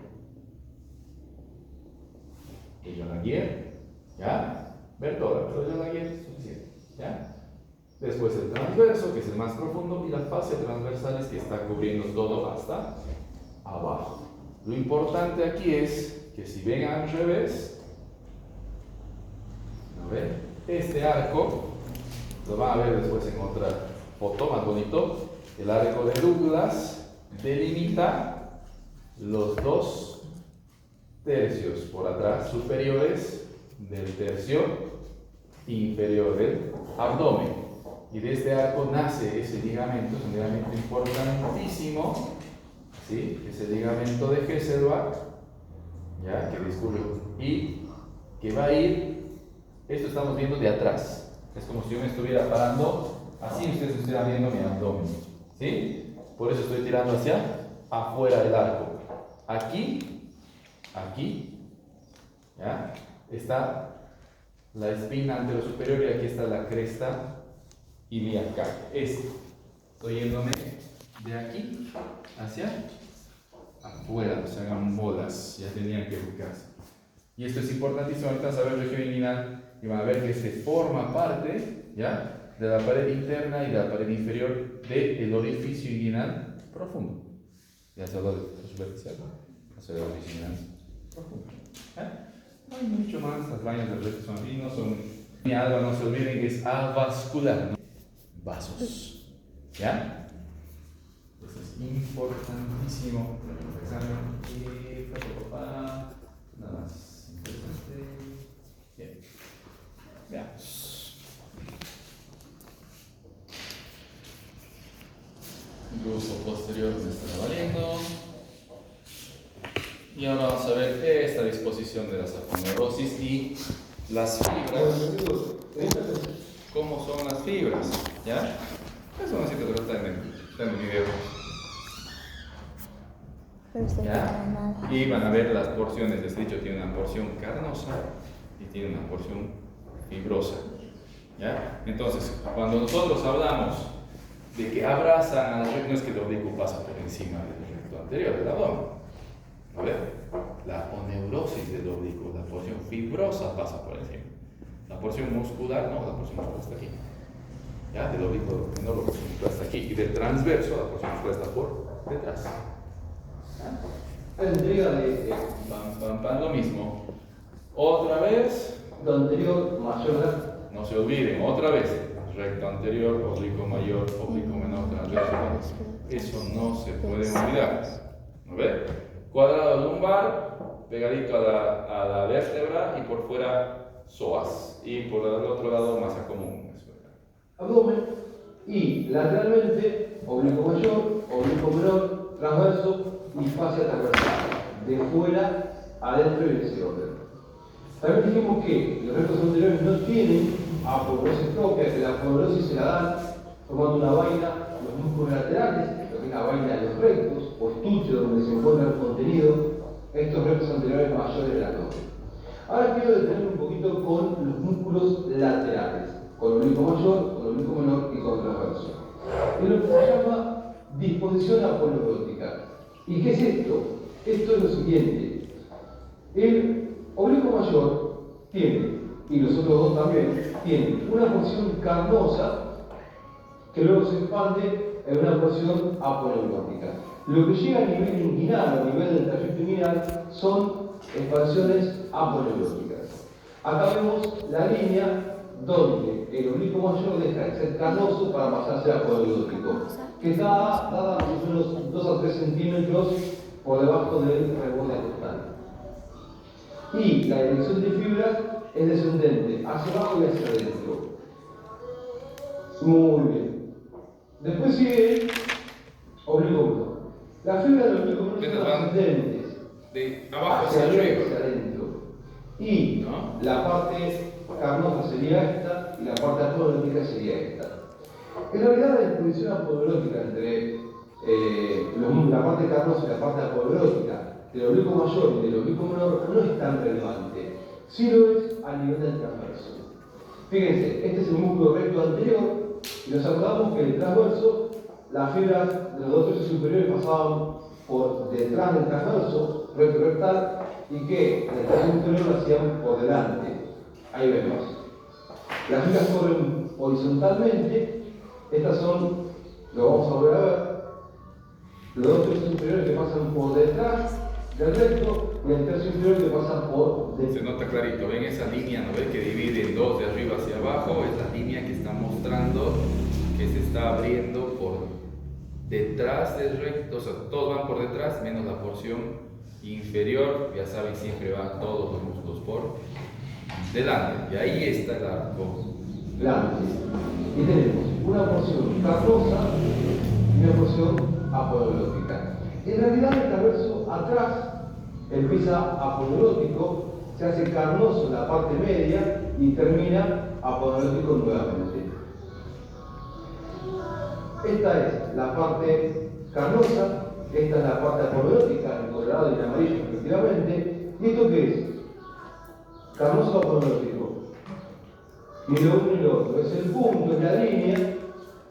Yonaguier, ¿ya? Ver toda, pero Yonaguier es suficiente, ¿ya? Después el transverso, que es el más profundo, y la fascia transversal es que está cubriendo todo hasta abajo. Lo importante aquí es que si ven al revés, ¿no ven? Este arco, lo van a ver después en otra foto más bonito, el arco de Douglas delimita los 2 tercios por atrás superiores del tercio inferior del abdomen, y de este arco nace ese ligamento, es un ligamento importantísimo, ¿sí? Ese ligamento de Hesselbach, ya que discurre y que va a ir, esto estamos viendo de atrás, es como si yo me estuviera parando así, ustedes estuvieran viendo mi abdomen, ¿sí? Por eso estoy tirando hacia afuera del arco. Aquí, ¿ya? Está la espina anterosuperior y aquí está la cresta ilíaca. Estoy yéndome de aquí hacia afuera, no se hagan bolas, ya tenían que ubicarse. Y esto es importantísimo, ahorita vas a ver región inguinal y van a ver que se forma parte, ¿ya?, de la pared interna y de la pared inferior del orificio inguinal profundo. Ya se habló de superficial, ¿no? Se del orificio inguinal profundo. No hay mucho más, las vainas del recto son aquí, no son. Mi alba, no se olviden que es avascular, ¿no? Vasos. ¿Ya? Eso es importantísimo. Nada más. Bien. Veamos. Grupo posterior me está valiendo. Y ahora vamos a ver esta disposición de la aponeurosis y las fibras. ¿Cómo son las fibras? ¿Ya? Eso no sé que está en el video. ¿Ya? Y van a ver las porciones. Este dicho tiene una porción carnosa y tiene una porción fibrosa. ¿Ya? Entonces, cuando nosotros hablamos de que abrazan al recto, no es que el oblicuo pasa por encima del recto anterior del abdomen. A ver, la aponeurosis del oblicuo, la porción fibrosa pasa por encima. La porción muscular, no, la porción muscular está aquí. ¿Ya? Del oblicuo, no, la porción muscular está aquí. Y del transverso, la porción muscular está por detrás. ¿Ya? La entrega de Lo mismo. Otra vez. lo anterior mayor. No se olviden, otra vez. Recto anterior, oblicuo mayor, oblicuo menor, transverso. Eso no se puede olvidar. ¿No ves? Cuadrado lumbar, pegadito a la vértebra y por fuera psoas. Y por el otro lado masa común. abdomen, y lateralmente oblicuo mayor, oblicuo menor, transverso y fascia transversal, de fuera adentro y de ese orden. También dijimos que los rectos anteriores no tienen aponeuriosis propia, que la aponeuriosis se la dan formando una vaina, los músculos laterales, lo que es la vaina de los rectos, o estuche donde se encuentra el contenido, estos rectos anteriores mayores del abdomen. Ahora quiero detenerme un poquito con los músculos laterales, con el oblicuo mayor, con el oblicuo menor y con transverso. Es lo que se llama disposición aponeurótica. ¿Y qué es esto? Esto es lo siguiente. El oblicuo mayor tiene, y los otros dos también, tienen una porción carnosa que luego se expande en una porción aponeurótica. Lo que llega a nivel inguinal, a nivel del trayecto inguinal, son expansiones aponeuróticas. Acá vemos la línea donde el oblicuo mayor deja de ser carnoso para pasarse a aponeurótico, que está dada más o menos 2 a 3 centímetros por debajo del reborde costal. Y la dirección de fibras es descendente, hacia abajo y hacia adentro. Muy bien. Después sigue el oblicuo menor. Las fibras del oblicuo menor son ascendentes, de abajo hacia hacia arriba y arriba. hacia adentro. Y ¿No? la parte carnosa sería esta y la parte aponeurótica sería esta. En realidad la disposición aponeurótica entre la parte carnosa y la parte aponeurótica del oblicuo mayor y del oblicuo menor no es tan relevante, si lo es a nivel del transverso. Fíjense, este es el músculo recto anterior y nos acordamos que el transverso, las fibras de los dos tercios superiores pasaban por detrás del transverso, recto rectal, y que en el tercio inferior lo hacían por delante. Ahí vemos. Las fibras corren horizontalmente, estas son, lo vamos a volver a ver, los dos tercios superiores que pasan por detrás del recto y el tercio inferior que pasa por detrás. Se nota clarito, ven esa línea, ¿no ven? Que divide en dos de arriba hacia abajo, es la línea que está mostrando que se está abriendo por detrás del recto, o sea, todos van por detrás, menos la porción inferior, ya saben, siempre van todos los músculos por delante, y ahí está el arco. Delante. Y tenemos una porción carnosa y una porción aponeurótica. En realidad el transverso atrás empieza aponeurótico, se hace carnoso en la parte media y termina aponeurótico nuevamente. Esta es la parte carnosa, esta es la parte aponeurótica, en colorado y en amarillo respectivamente. ¿Y esto qué es? Carnoso aponeurótico. Y lo uno y lo otro. Es el punto, es la línea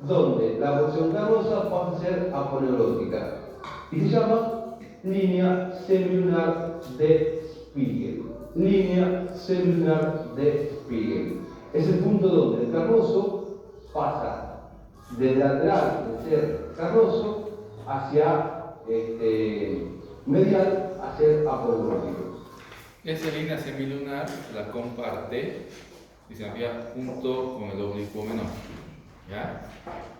donde la porción carnosa pasa a ser aponeurótica. Y se llama línea semilunar de Spiegel. Línea semilunar de Spiegel. Es el punto donde el carnoso pasa de lateral de ser carnoso hacia medial a ser aponeurótico. Esa línea semilunar la comparte, si se envía junto con el oblicuo menor. ¿Ya?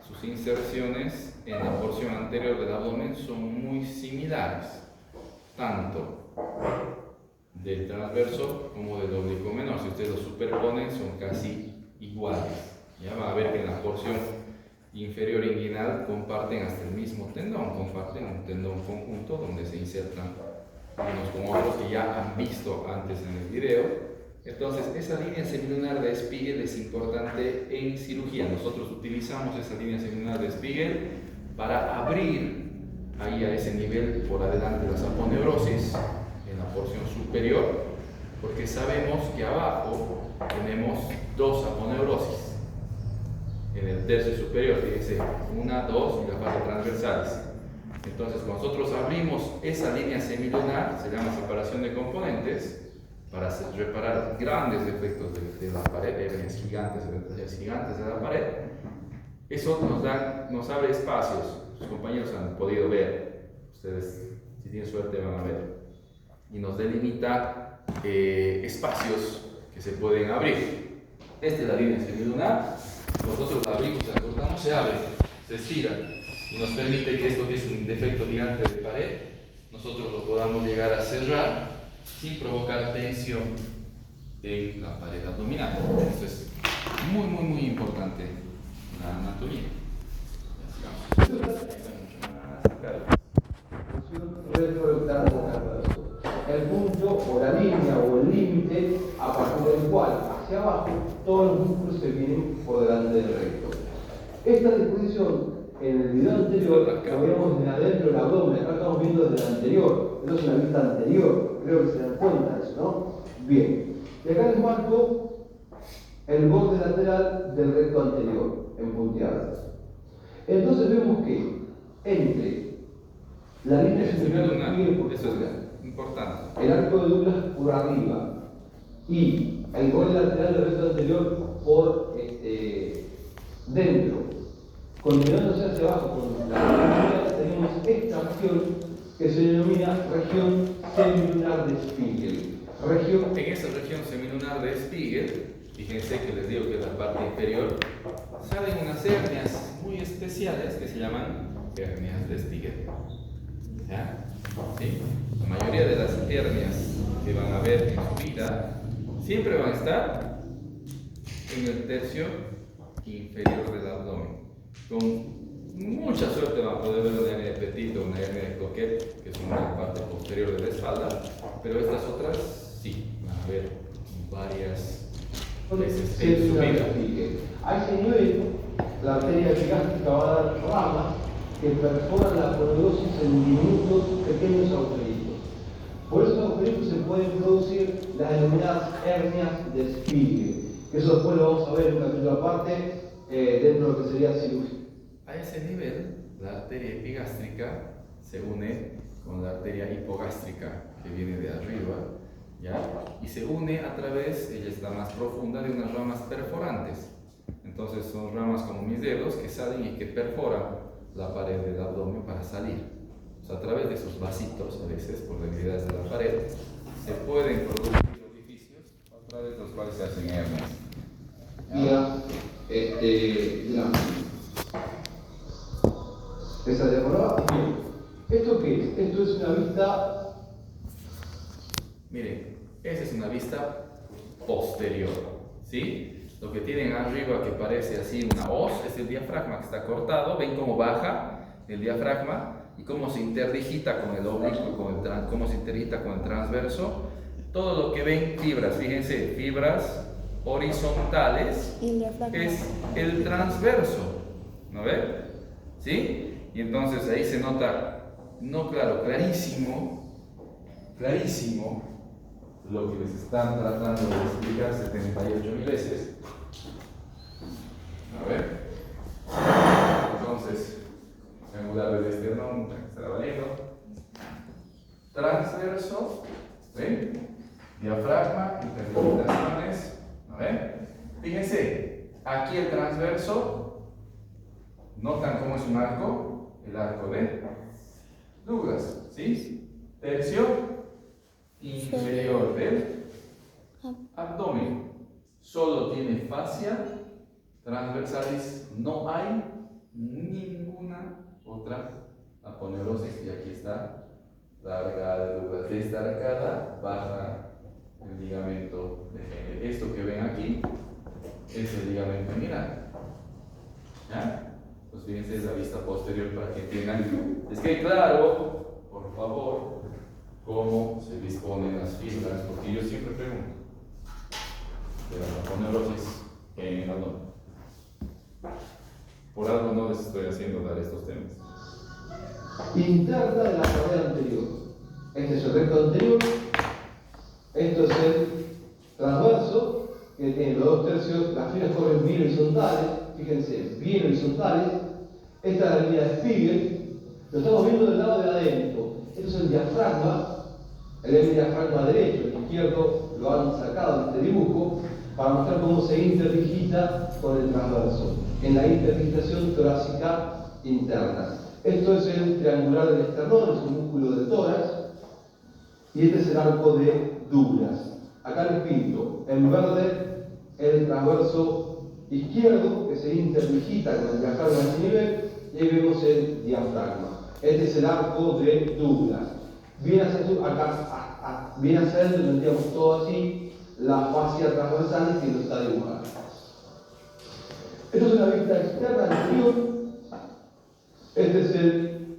Sus inserciones en la porción anterior del abdomen son muy similares, tanto del transverso como del oblicuo menor. Si ustedes lo superponen, son casi iguales. Ya va a ver que en la porción inferior inguinal comparten hasta el mismo tendón, comparten un tendón conjunto donde se insertan unos con otros que ya han visto antes en el video. Entonces, esa línea semilunar de Spiegel es importante en cirugía. Nosotros utilizamos esa línea semilunar de Spiegel para abrir ahí a ese nivel por adelante las aponeurosis en la porción superior, porque sabemos que abajo tenemos dos aponeurosis en el tercio superior, fíjense, 1, 2 y la fase transversales. Entonces, cuando nosotros abrimos esa línea semilunar, se llama separación de componentes, para reparar grandes defectos de la pared, hernias gigantes de la pared. Eso nos abre espacios. Sus compañeros han podido ver, ustedes si tienen suerte van a ver, y nos delimita espacios que se pueden abrir. Esta es la línea semilunar. Nosotros la abrimos, la cortamos, se abre, se estira y nos permite que esto que es un defecto gigante de pared, nosotros lo podamos llegar a cerrar sin provocar tensión en la pared abdominal. Esto es muy importante la anatomía. El punto o la línea o el límite a partir del cual hacia abajo todos los músculos se vienen por delante del recto. Esta disposición en el video anterior lo veíamos desde adentro del abdomen, acá estamos viendo desde el anterior, esto es una vista anterior, creo que se dan cuenta de eso, ¿no? Bien, y acá les marco el borde lateral del recto anterior, en punteadas. Entonces vemos que entre la línea superior eso es importante. el arco de Douglas por arriba y el borde lateral del recto anterior por dentro, continuándose hacia abajo con la línea, tenemos esta región que se denomina región semilunar de Spiegel. En esa región semilunar de Spiegel, fíjense que les digo que es la parte inferior, salen unas hernias muy especiales que se llaman hernias de Spiegel. ¿Ya? ¿Sí? La mayoría de las hernias que van a ver en su vida siempre van a estar en el tercio inferior del abdomen. Con mucha suerte van a poder ver una hernia de Petit o una hernia de Coquet, que son la parte posterior de la espalda, pero estas otras sí, van a ver varias veces en su vida. A ese nivel, la arteria epigástrica va a dar ramas que perforan la aponeurosis en diminutos pequeños agujeritos. Por esos agujeritos se pueden producir las denominadas hernias de Spiegel, que eso después lo vamos a ver en un capítulo aparte dentro de lo que sería cirugía. A ese nivel, la arteria epigástrica se une con la arteria hipogástrica que viene de arriba, ¿ya? Y se une a través, ella está más profunda, de unas ramas perforantes. Entonces son ramas como mis dedos que salen y que perforan la pared del abdomen para salir. O sea, a través de esos vasitos, a veces, por debilidades de la pared, se pueden producir orificios a través de los cuales se hacen hernias. ¿Esa diagonal? Bien. ¿Esto qué es? Esto es una vista. Miren, esa es una vista posterior, ¿sí? Lo que tienen arriba que parece así una hoz es el diafragma que está cortado. ¿Ven cómo baja el diafragma y cómo se interdigita con el oblicuo, cómo se interdigita con el transverso? Todo lo que ven fibras, fíjense, fibras horizontales es el transverso, ¿no ven? ¿Sí? Y entonces ahí se nota, no claro, clarísimo lo que les están tratando de explicar 78.000 veces. A ver. Entonces, angular del esternón, estará valiendo. Transverso, ¿ven? Diafragma, interdigitaciones, ¿no ven? Fíjense, aquí el transverso, ¿notan cómo es un arco? El arco de Douglas, ¿sí? Tercio inferior del abdomen. Solo tiene fascia transversalis, no hay ninguna otra aponeurosis. Y aquí está la arcada de Douglas. De esta arcada baja el ligamento de Henle. Esto que ven aquí es el ligamento inguinal. ¿Ya? Pues fíjense, es la vista posterior para que entiendan. Es que claro, por favor, cómo se disponen las fibras, porque yo siempre pregunto de la aponeurosis en el abdomen. Por algo no les estoy haciendo dar estos temas. Interna de la pared anterior. Este es el recto anterior. Esto es el transverso, que tiene los dos tercios. Las fibras corren bien horizontales. Fíjense, bien horizontales. Esta es la línea de Spiegel. Lo estamos viendo del lado de adentro. Esto es el diafragma. El diafragma derecho, el izquierdo lo han sacado de este dibujo para mostrar cómo se interdigita con el transverso en la interdigitación torácica interna. Esto es el triangular del esternón, es un músculo del tórax, y este es el arco de Douglas. Acá les pinto en verde el transverso izquierdo que se interdigita con el diafragma a este nivel, y ahí vemos el diafragma. Este es el arco de Douglas. Bien hacia adentro tendríamos todo así, la fascia transversal que lo está dibujando. Esto es una vista externa del frío. Este es el...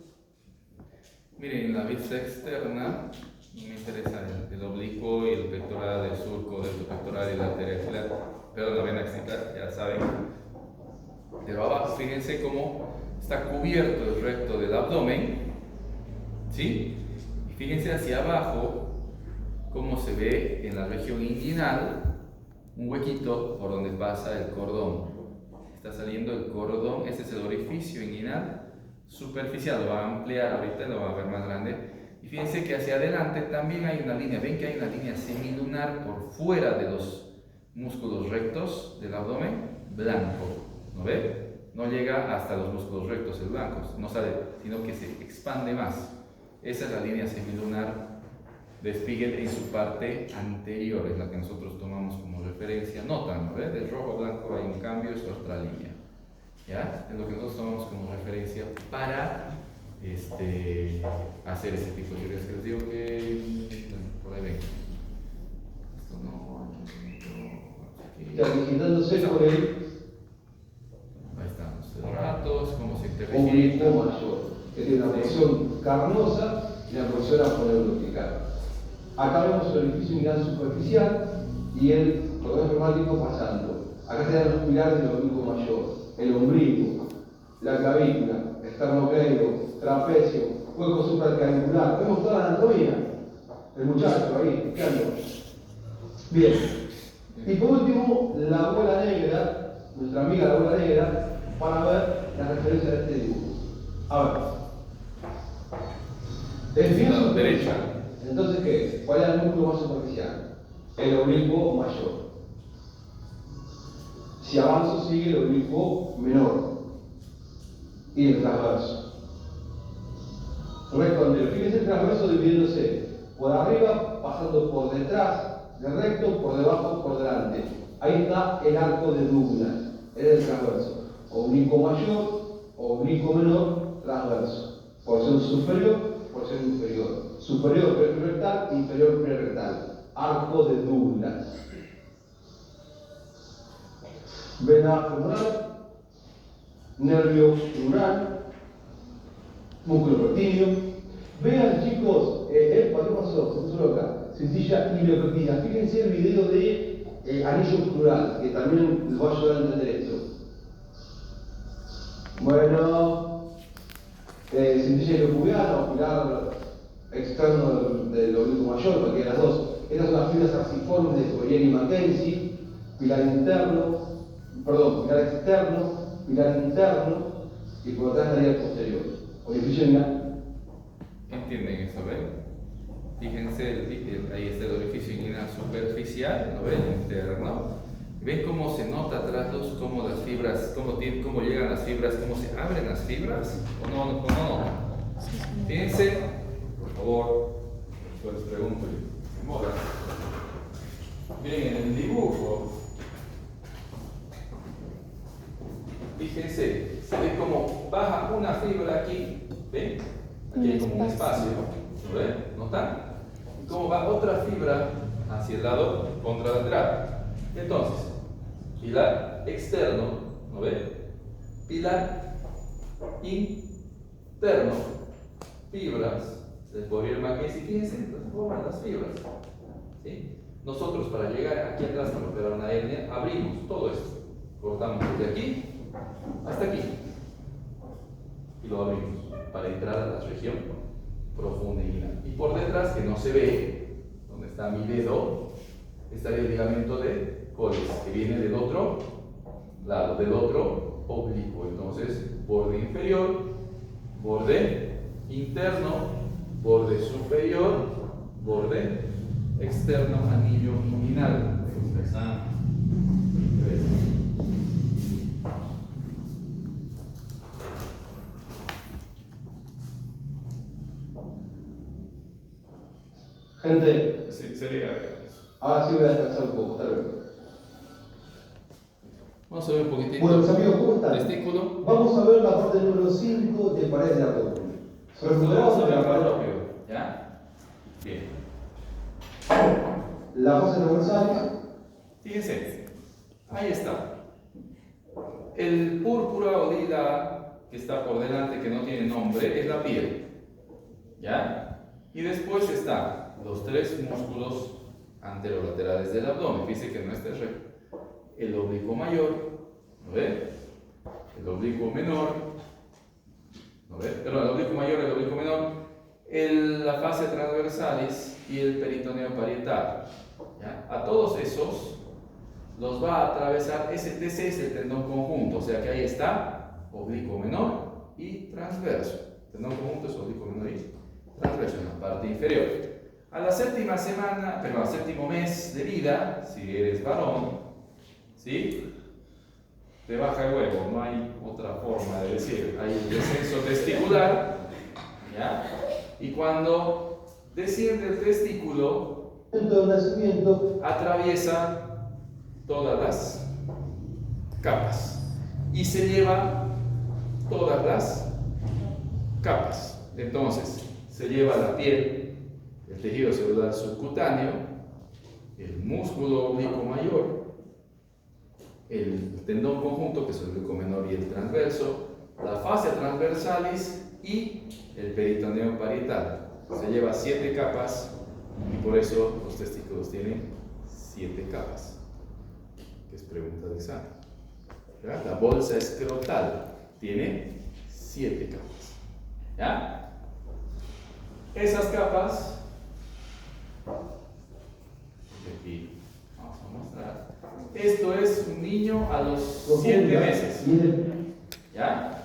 Miren, la vista externa me interesa el oblicuo y el pectoral, el surco del pectoral y la lateral, pero la vena externa, ya saben. Pero abajo, fíjense cómo está cubierto el recto del abdomen, ¿sí? Y fíjense hacia abajo cómo se ve en la región inguinal un huequito por donde pasa el cordón. Está saliendo el cordón, este es el orificio inguinal superficial, lo va a ampliar ahorita, lo va a ver más grande. Y fíjense que hacia adelante también hay una línea, ven que hay una línea semilunar por fuera de los músculos rectos del abdomen, blanco, ¿no ve? No llega hasta los músculos rectos, el blanco, no sale, sino que se expande más. Esa es la línea semilunar de Spiegel en su parte anterior, es la que nosotros tomamos como referencia. Notan, ¿no ve? Del rojo a blanco hay un cambio, es otra línea. ¿Ya? Es lo que nosotros tomamos como referencia para hacer ese tipo de teorías que les digo que por ahí ven. Esto no, aquí. Ya visitándose por el Ahí están los ratos, cómo se oblicuo interregistran. mayor, que tiene una porción carnosa y una porción aponeurológica. Acá vemos el orificio inguinal superficial y el cordón espermático pasando. Acá están los pilares del oblicuo mayor, el ombligo, la clavícula, esternocleido, trapecio, hueco supraclavicular. Vemos toda la anatomía. El muchacho ahí, picando. Bien. Y por último, la bola negra, nuestra amiga la bola negra, para ver la referencia de este dibujo. A ver. Es bien La derecha. Entonces, ¿qué? ¿Cuál es el músculo más superficial? El oblicuo mayor. Si avanzo, sigue el oblicuo menor y el transverso. Recto anterior. Fíjense el transverso dividiéndose por arriba, pasando por detrás del recto, por debajo, por delante. Ahí está el arco de Douglas, es el transverso. Oblicuo mayor, oblicuo menor, transverso. Porción superior, porción inferior. Superior prerectal, inferior prerectal. Arco de Douglas. Vena femoral, nervio neural, músculo pectíneo. Vean, chicos, ¿qué pasó? Se puso loca. Sencilla iliopetina. Fíjense el video de anillo plural, que también les va a ayudar a entender esto. Bueno, sencilla iliocubiana o pilar externo del oblicuo mayor, cualquiera de las dos. Estas son las fibras arciformes de Fourier y Mackenzie, pilar interno. Pilar externo, pilar interno y por detrás la línea posterior. Orificio inguinal. ¿Entienden eso, ven? Fíjense, ahí está el orificio inguinal superficial, ¿no ven? Interno. ¿Ven cómo se nota atrás cómo las fibras, cómo llegan las fibras, cómo se abren las fibras? ¿O no? Fíjense, por favor, yo les pregunto, miren en el dibujo. Fíjense, se ve como baja una fibra aquí, ¿ven? Aquí hay como un espacio, ¿lo ven? ¿Notan? Y cómo va otra fibra hacia el lado contralateral. Entonces, pilar externo, ¿no ven? Pilar interno, fibras del Fourier Mackenzie, fíjense, forman las fibras, ¿sí? Nosotros para llegar aquí atrás para operar una hernia, abrimos todo esto, cortamos desde aquí hasta aquí y lo abrimos para entrar a la región profunda inguinal. Y por detrás, que no se ve, donde está mi dedo, estaría el ligamento de Colles, que viene del otro lado, del otro oblicuo. Entonces, borde inferior, borde interno, borde superior, borde externo, anillo inguinal. Gente, Sería. ahora sí voy a descansar un poco, tal vez. Vamos a ver un poquitito. Bueno, mis amigos, ¿cómo están? Testículo. Vamos a ver la parte número 5 de pared del abdomen. Vamos a ver rápido, ¿ya? Bien. La fosa transversal. Fíjense, ahí está. El púrpura o lila que está por delante, que no tiene nombre, es la piel. ¿Ya? Y después están los tres músculos anterolaterales del abdomen. Dice que no está recto. El oblicuo mayor, ¿no ve? El oblicuo menor, ¿no ve? Perdón, el oblicuo mayor, el oblicuo menor, la fascia transversalis y el peritoneo parietal. ¿Ya? A todos esos los va a atravesar ese TC, es el tendón conjunto, o sea que ahí está oblicuo menor y transverso. Tendón conjunto es oblicuo menor y transverso en la parte inferior. A la séptima semana, pero al séptimo mes de vida, si eres varón, ¿sí? Te baja el huevo, no hay otra forma de decir. Hay el descenso testicular, ¿ya? Y cuando desciende el testículo, el nacimiento atraviesa todas las capas y se lleva todas las capas. Entonces, se lleva la piel, el tejido celular subcutáneo, el músculo oblicuo mayor, el tendón conjunto, que es el oblicuo menor y el transverso, la fascia transversalis y el peritoneo parietal. Se lleva 7 capas y por eso los testículos tienen 7 capas. Que es pregunta de examen. ¿Ya? La bolsa escrotal tiene 7 capas. ¿Ya? Esas capas, aquí vamos a mostrar. Esto es un niño a los 7 meses. ¿Ya?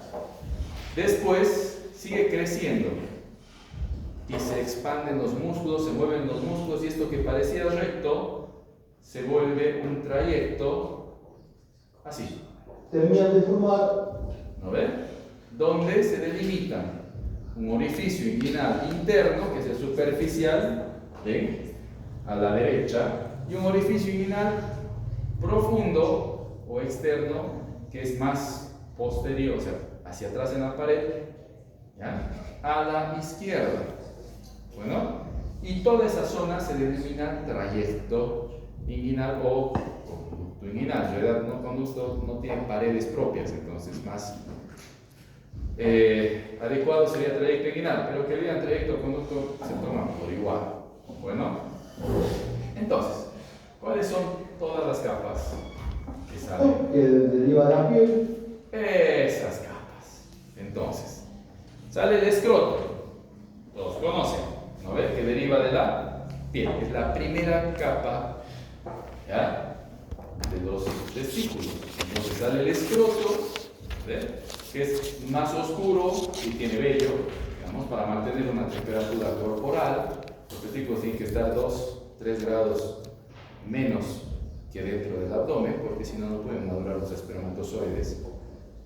Después sigue creciendo y se expanden los músculos, se mueven los músculos y esto que parecía recto se vuelve un trayecto así. Terminan de formar, ¿No ven? Donde se delimitan un orificio inguinal interno, que es el superficial, ¿ven? A la derecha, y un orificio inguinal profundo o externo, que es más posterior, o sea, hacia atrás en la pared, ¿ya? A la izquierda. Bueno, y toda esa zona se denomina trayecto inguinal o conducto inguinal. En realidad, no conducto no tiene paredes propias, entonces más adecuado sería trayecto inguinal, pero que digan trayecto o conducto se toman por igual. Bueno, entonces, ¿cuáles son todas las capas que salen? que deriva de la piel, Esas capas. Entonces, sale el escroto, todos conocen, ¿no ven? Que deriva de la piel, es la primera capa, ¿ya? De los testículos. Entonces sale el escroto, ¿ven? Que es más oscuro y tiene vello, digamos, para mantener una temperatura corporal. Los testículos tienen que estar 2-3 grados menos que dentro del abdomen, porque si no, no pueden madurar los espermatozoides.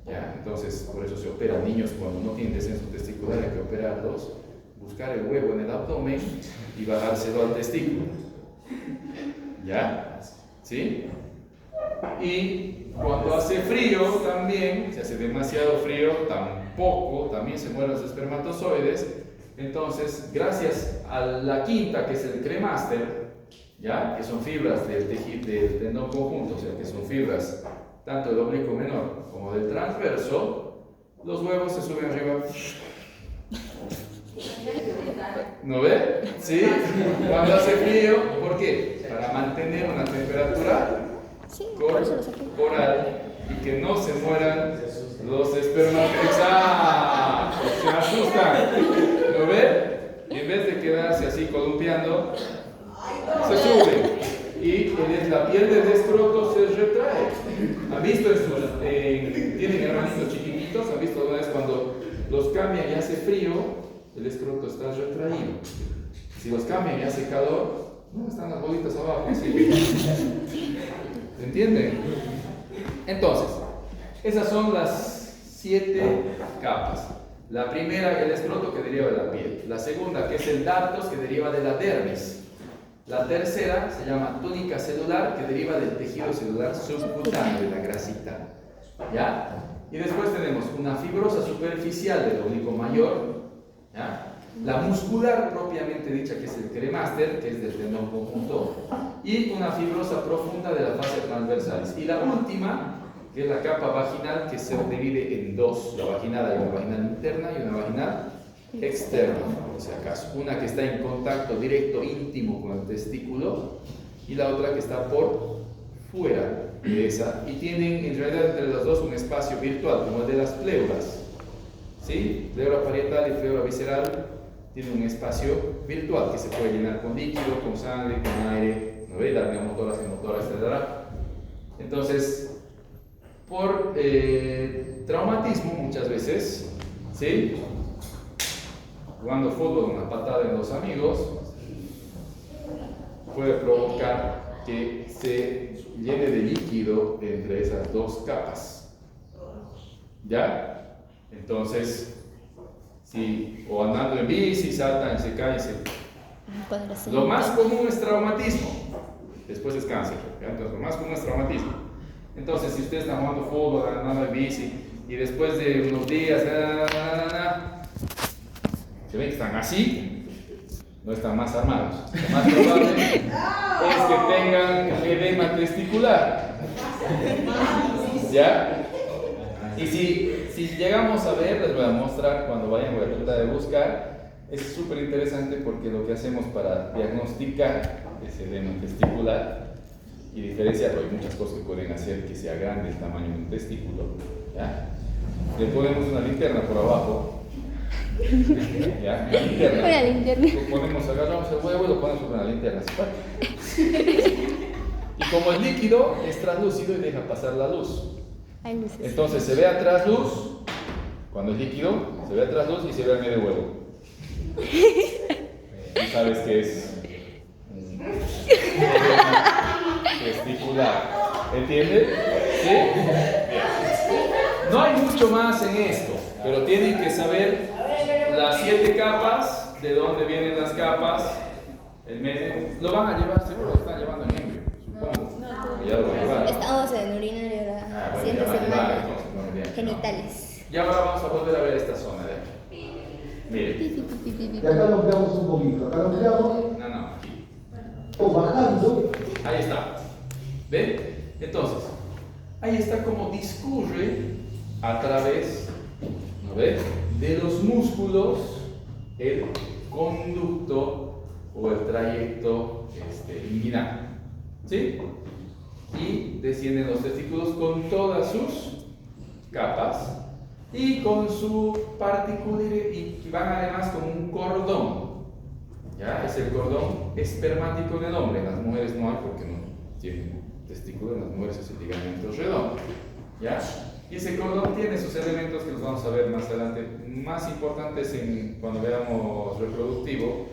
¿Ya? Entonces, por eso se operan niños cuando no tienen descenso testicular, hay que operarlos, buscar el huevo en el abdomen y bajárselo al testículo. ¿Ya? ¿Sí? Y cuando hace frío también, si hace demasiado frío, también se mueren los espermatozoides. Entonces, gracias a la quinta, que es el cremaster, ¿ya? Que son fibras del tejido del tendón conjunto, o sea, que son fibras tanto del oblicuo menor como del transverso, los huevos se suben arriba. ¿No ve? ¿Sí? Cuando hace frío, ¿por qué? Para mantener una temperatura corporal y que no se mueran los espermatozoides. ¡Ah! Se asustan. ¿Lo ve? Y en vez de quedarse así columpiando, se suben. Y la piel del escroto se retrae. ¿Han visto tienen hermanitos chiquititos? ¿Han visto alguna vez cuando los cambian y hace frío? El escroto está retraído. Si los cambian y hace calor, no, están las bolitas abajo. ¿Sí? ¿Entienden? Entonces, esas son las 7 capas. La primera, el escroto, que deriva de la piel. La segunda, que es el dartos, que deriva de la dermis. La tercera se llama túnica celular, que deriva del tejido celular subcutáneo, de la grasita. ¿Ya? Y después tenemos una fibrosa superficial del oblicuo mayor, ¿ya? La muscular propiamente dicha, que es el cremaster, que es del tendón conjunto, y una fibrosa profunda de la fascia transversalis. Y la última, que es la capa vaginal que se divide en dos. La vaginal, hay una vaginal interna y una vaginal externa, por si acaso. Una que está en contacto directo, íntimo con el testículo, y la otra que está por fuera de esa. Y tienen en realidad entre las dos un espacio virtual, como el de las pleuras. ¿Sí? Pleura parietal y pleura visceral tienen un espacio virtual que se puede llenar con líquido, con sangre, con aire, ¿no ve? Darle motoras, etc. Entonces, por traumatismo muchas veces, ¿sí? Jugando fútbol, una patada en los amigos, puede provocar que se llene de líquido entre esas dos capas. ¿Ya? Entonces, si o andando en bici, saltan, se caen, lo más común es traumatismo, después es cáncer. ¿Ya? Entonces, lo más común es traumatismo. Entonces, si usted está jugando fútbol, andando en bici, y después de unos días, se ven que están así, no están más armados. Lo más probable es que tengan edema testicular. ¿Ya? Y si llegamos a ver, les voy a mostrar cuando vayan, voy a tratar de buscar. Es súper interesante porque lo que hacemos para diagnosticar ese edema testicular y diferenciarlo, hay muchas cosas que pueden hacer que se agrande el tamaño de un testículo. ¿Ya? Le ponemos una linterna por abajo. ¿Ya? Una linterna. Lo ponemos, agarramos el huevo y lo ponemos sobre una linterna. Y como el líquido es translúcido y deja pasar la luz. Entonces se ve a trasluz, cuando es líquido, se ve a trasluz y se ve a medio huevo. Y sabes que es testicular. ¿Entiendes? ¿Sí? Bien. No hay mucho más en esto, pero tienen que saber las 7 capas, de dónde vienen las capas, el medio. Lo van a llevar, seguro lo están llevando en embrio, supongo. Ya lo van a llevar. Estamos en urinario la siguiente semana. Genitales. Y ahora vamos a volver a ver esta zona de aquí. Miren. Y acá nos quedamos un poquito. Acá nos quedamos. No, aquí. Bajando. Ahí está. ¿Ven? Entonces, ahí está como discurre a través, ¿no ves? De los músculos el conducto o el trayecto inguinal. ¿Sí? Y descienden los testículos con todas sus capas y con su particularidad, y van además con un cordón. ¿Ya? Es el cordón espermático en el hombre. En las mujeres no hay porque no tienen testículos, en las mujeres es el ligamento redondo. ¿Ya? Y ese cordón tiene sus elementos que los vamos a ver más adelante, más importantes cuando veamos reproductivo,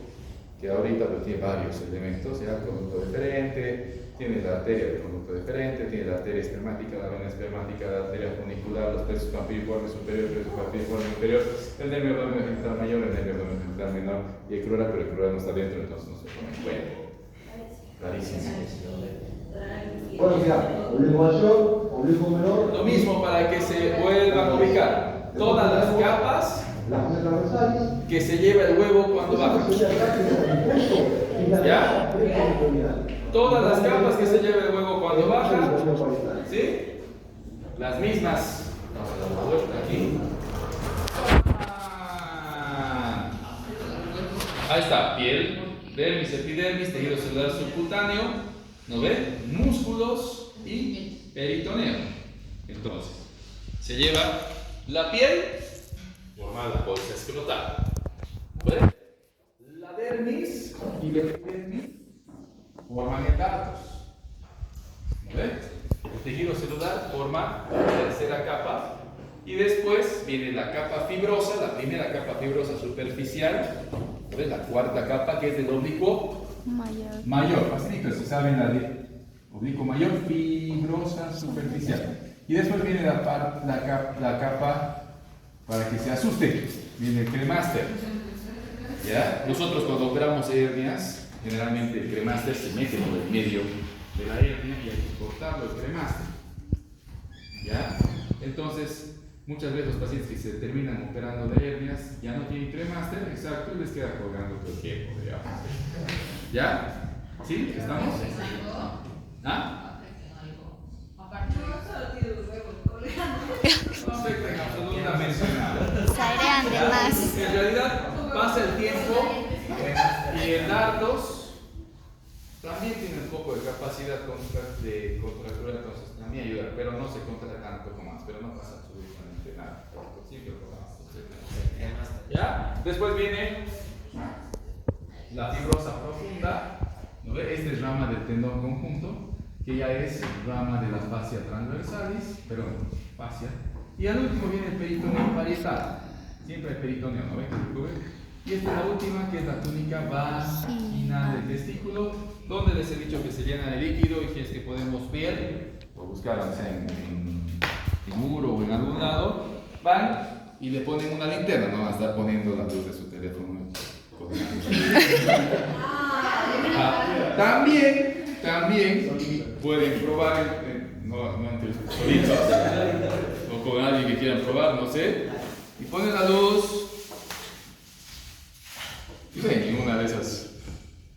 que ahorita pues, tiene varios elementos, ¿ya? El conducto deferente, tiene la arteria del conducto deferente, tiene la arteria espermática, la vena espermática, la arteria funicular, los plexos pampiliformes superior, plexos pampiliformes inferior, el nervio abdominal genital mayor, el nervio abdominal genital menor y el crural, pero el crural no está dentro, entonces no se pone en cuenta. Clarísimo. Bueno, mira, oblicuo mayor, oblicuo menor. Lo mismo para que se vuelvan a ubicar todas las capas que se lleva el huevo cuando baja. ¿Ya? Todas las capas que se lleva el huevo cuando baja, ¿sí? Las mismas. Vamos a dar la vuelta aquí. Ahí está, piel, dermis, epidermis, tejido celular subcutáneo, ¿no ven? Músculos y peritoneo. Entonces, se lleva la piel, formada por bolsa escrotal. ¿Ven? La dermis y la epidermis forman etatos. ¿Ven? El tejido celular forma la tercera capa y después viene la capa fibrosa, la primera capa fibrosa superficial, ¿ven? La cuarta capa que es del oblicuo mayor. Facilito, si saben la de oblicuo mayor, fibrosa superficial. Y después viene la capa, para que se asuste, viene el cremaster. ¿Ya? Nosotros cuando operamos hernias, generalmente el cremaster se mete por el medio de la hernia y hay que cortarlo el cremaster. ¿Ya? Entonces, muchas veces los pacientes que se terminan operando de hernias ya no tienen cremaster, exacto, y les queda colgando todo el tiempo, digamos. ¿Ya? ¿Sí? ¿Estamos? ¿Ah? Aparte de eso, tiene los huevos. que en realidad pasa el tiempo y el dardos también tiene un poco de capacidad de contracturar, entonces también ayuda, pero no se contrata un poco más, pero no pasa absolutamente nada. ¿Ya? Después viene la fibrosa profunda, ¿no ve? Este es rama del tendón conjunto, que ya es rama de la fascia transversalis, fascia. Y al último viene el peritoneo parietal, siempre el peritoneo, ¿no ve? Y esta es la última, que es la túnica vaginal del testículo, donde les he dicho que se llena de líquido y que es que podemos ver, o buscar en el muro o en algún lado, van y le ponen una linterna, no van a estar poniendo la luz de su teléfono. También pueden probar, no entre solitos, o con alguien que quieran probar, no sé, y ponen la luz. En una de esas.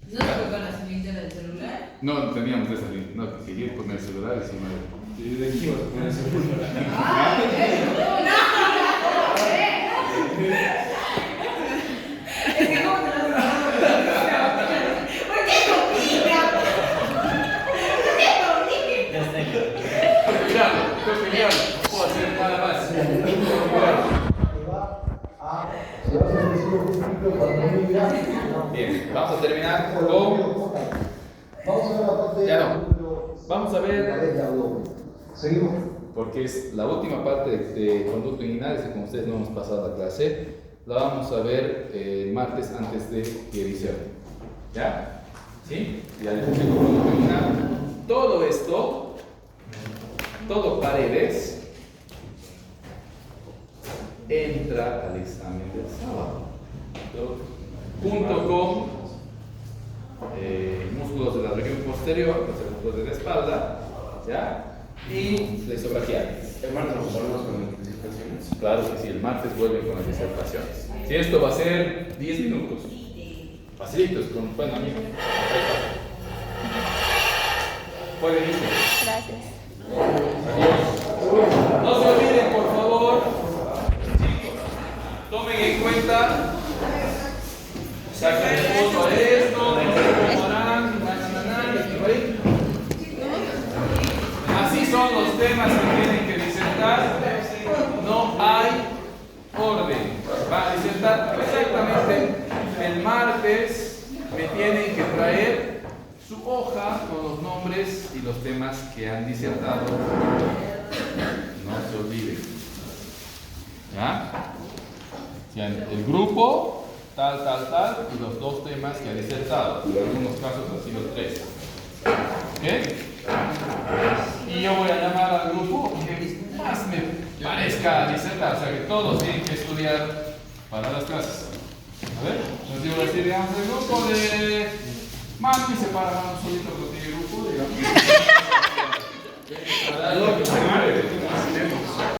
¿No te fue con la linterna del celular? No, teníamos esa linterna. No, quería poner el celular encima de. ¿De qué ibas a poner el celular? Es que cómo te lo vas a poner. ¿Por qué comida? Cuidado, tengo que mirar. No puedo hacer nada más. Bien, vamos a terminar con. Ya no. Vamos a ver. Seguimos. Porque es la última parte de conducto inguinal, que como ustedes no hemos pasado la clase, la vamos a ver el martes antes de que inicie. ¿Ya? ¿Sí? Ya les explico conducto inguinal. Todo esto, todo paredes, entra al examen del sábado. Junto con músculos de la región posterior, los músculos de la espalda, ¿ya? Y flexibraquiales. Hermano, ¿nos volvemos con las disertaciones? Claro que sí, el martes vuelven con las disertaciones. Si esto va a ser 10 minutos, facilitos, bueno, a mí. Pueden irse. Gracias. Adiós. No se olviden, por favor, chicos, tomen en cuenta, saquen foto a esto, así son los temas que tienen que disertar, no hay orden. Van a disertar exactamente el martes, me tienen que traer su hoja con los nombres y los temas que han disertado. No se olviden. ¿Ya? El grupo, tal, y los 2 temas que ha disertado. En algunos casos han sido 3. ¿Ok? Y yo voy a llamar al grupo que más me parezca disertar, o sea que todos tienen que estudiar para las clases. A ver, nos digo así, digamos, el grupo de Manu y se para Manu solito porque tiene grupo, digamos.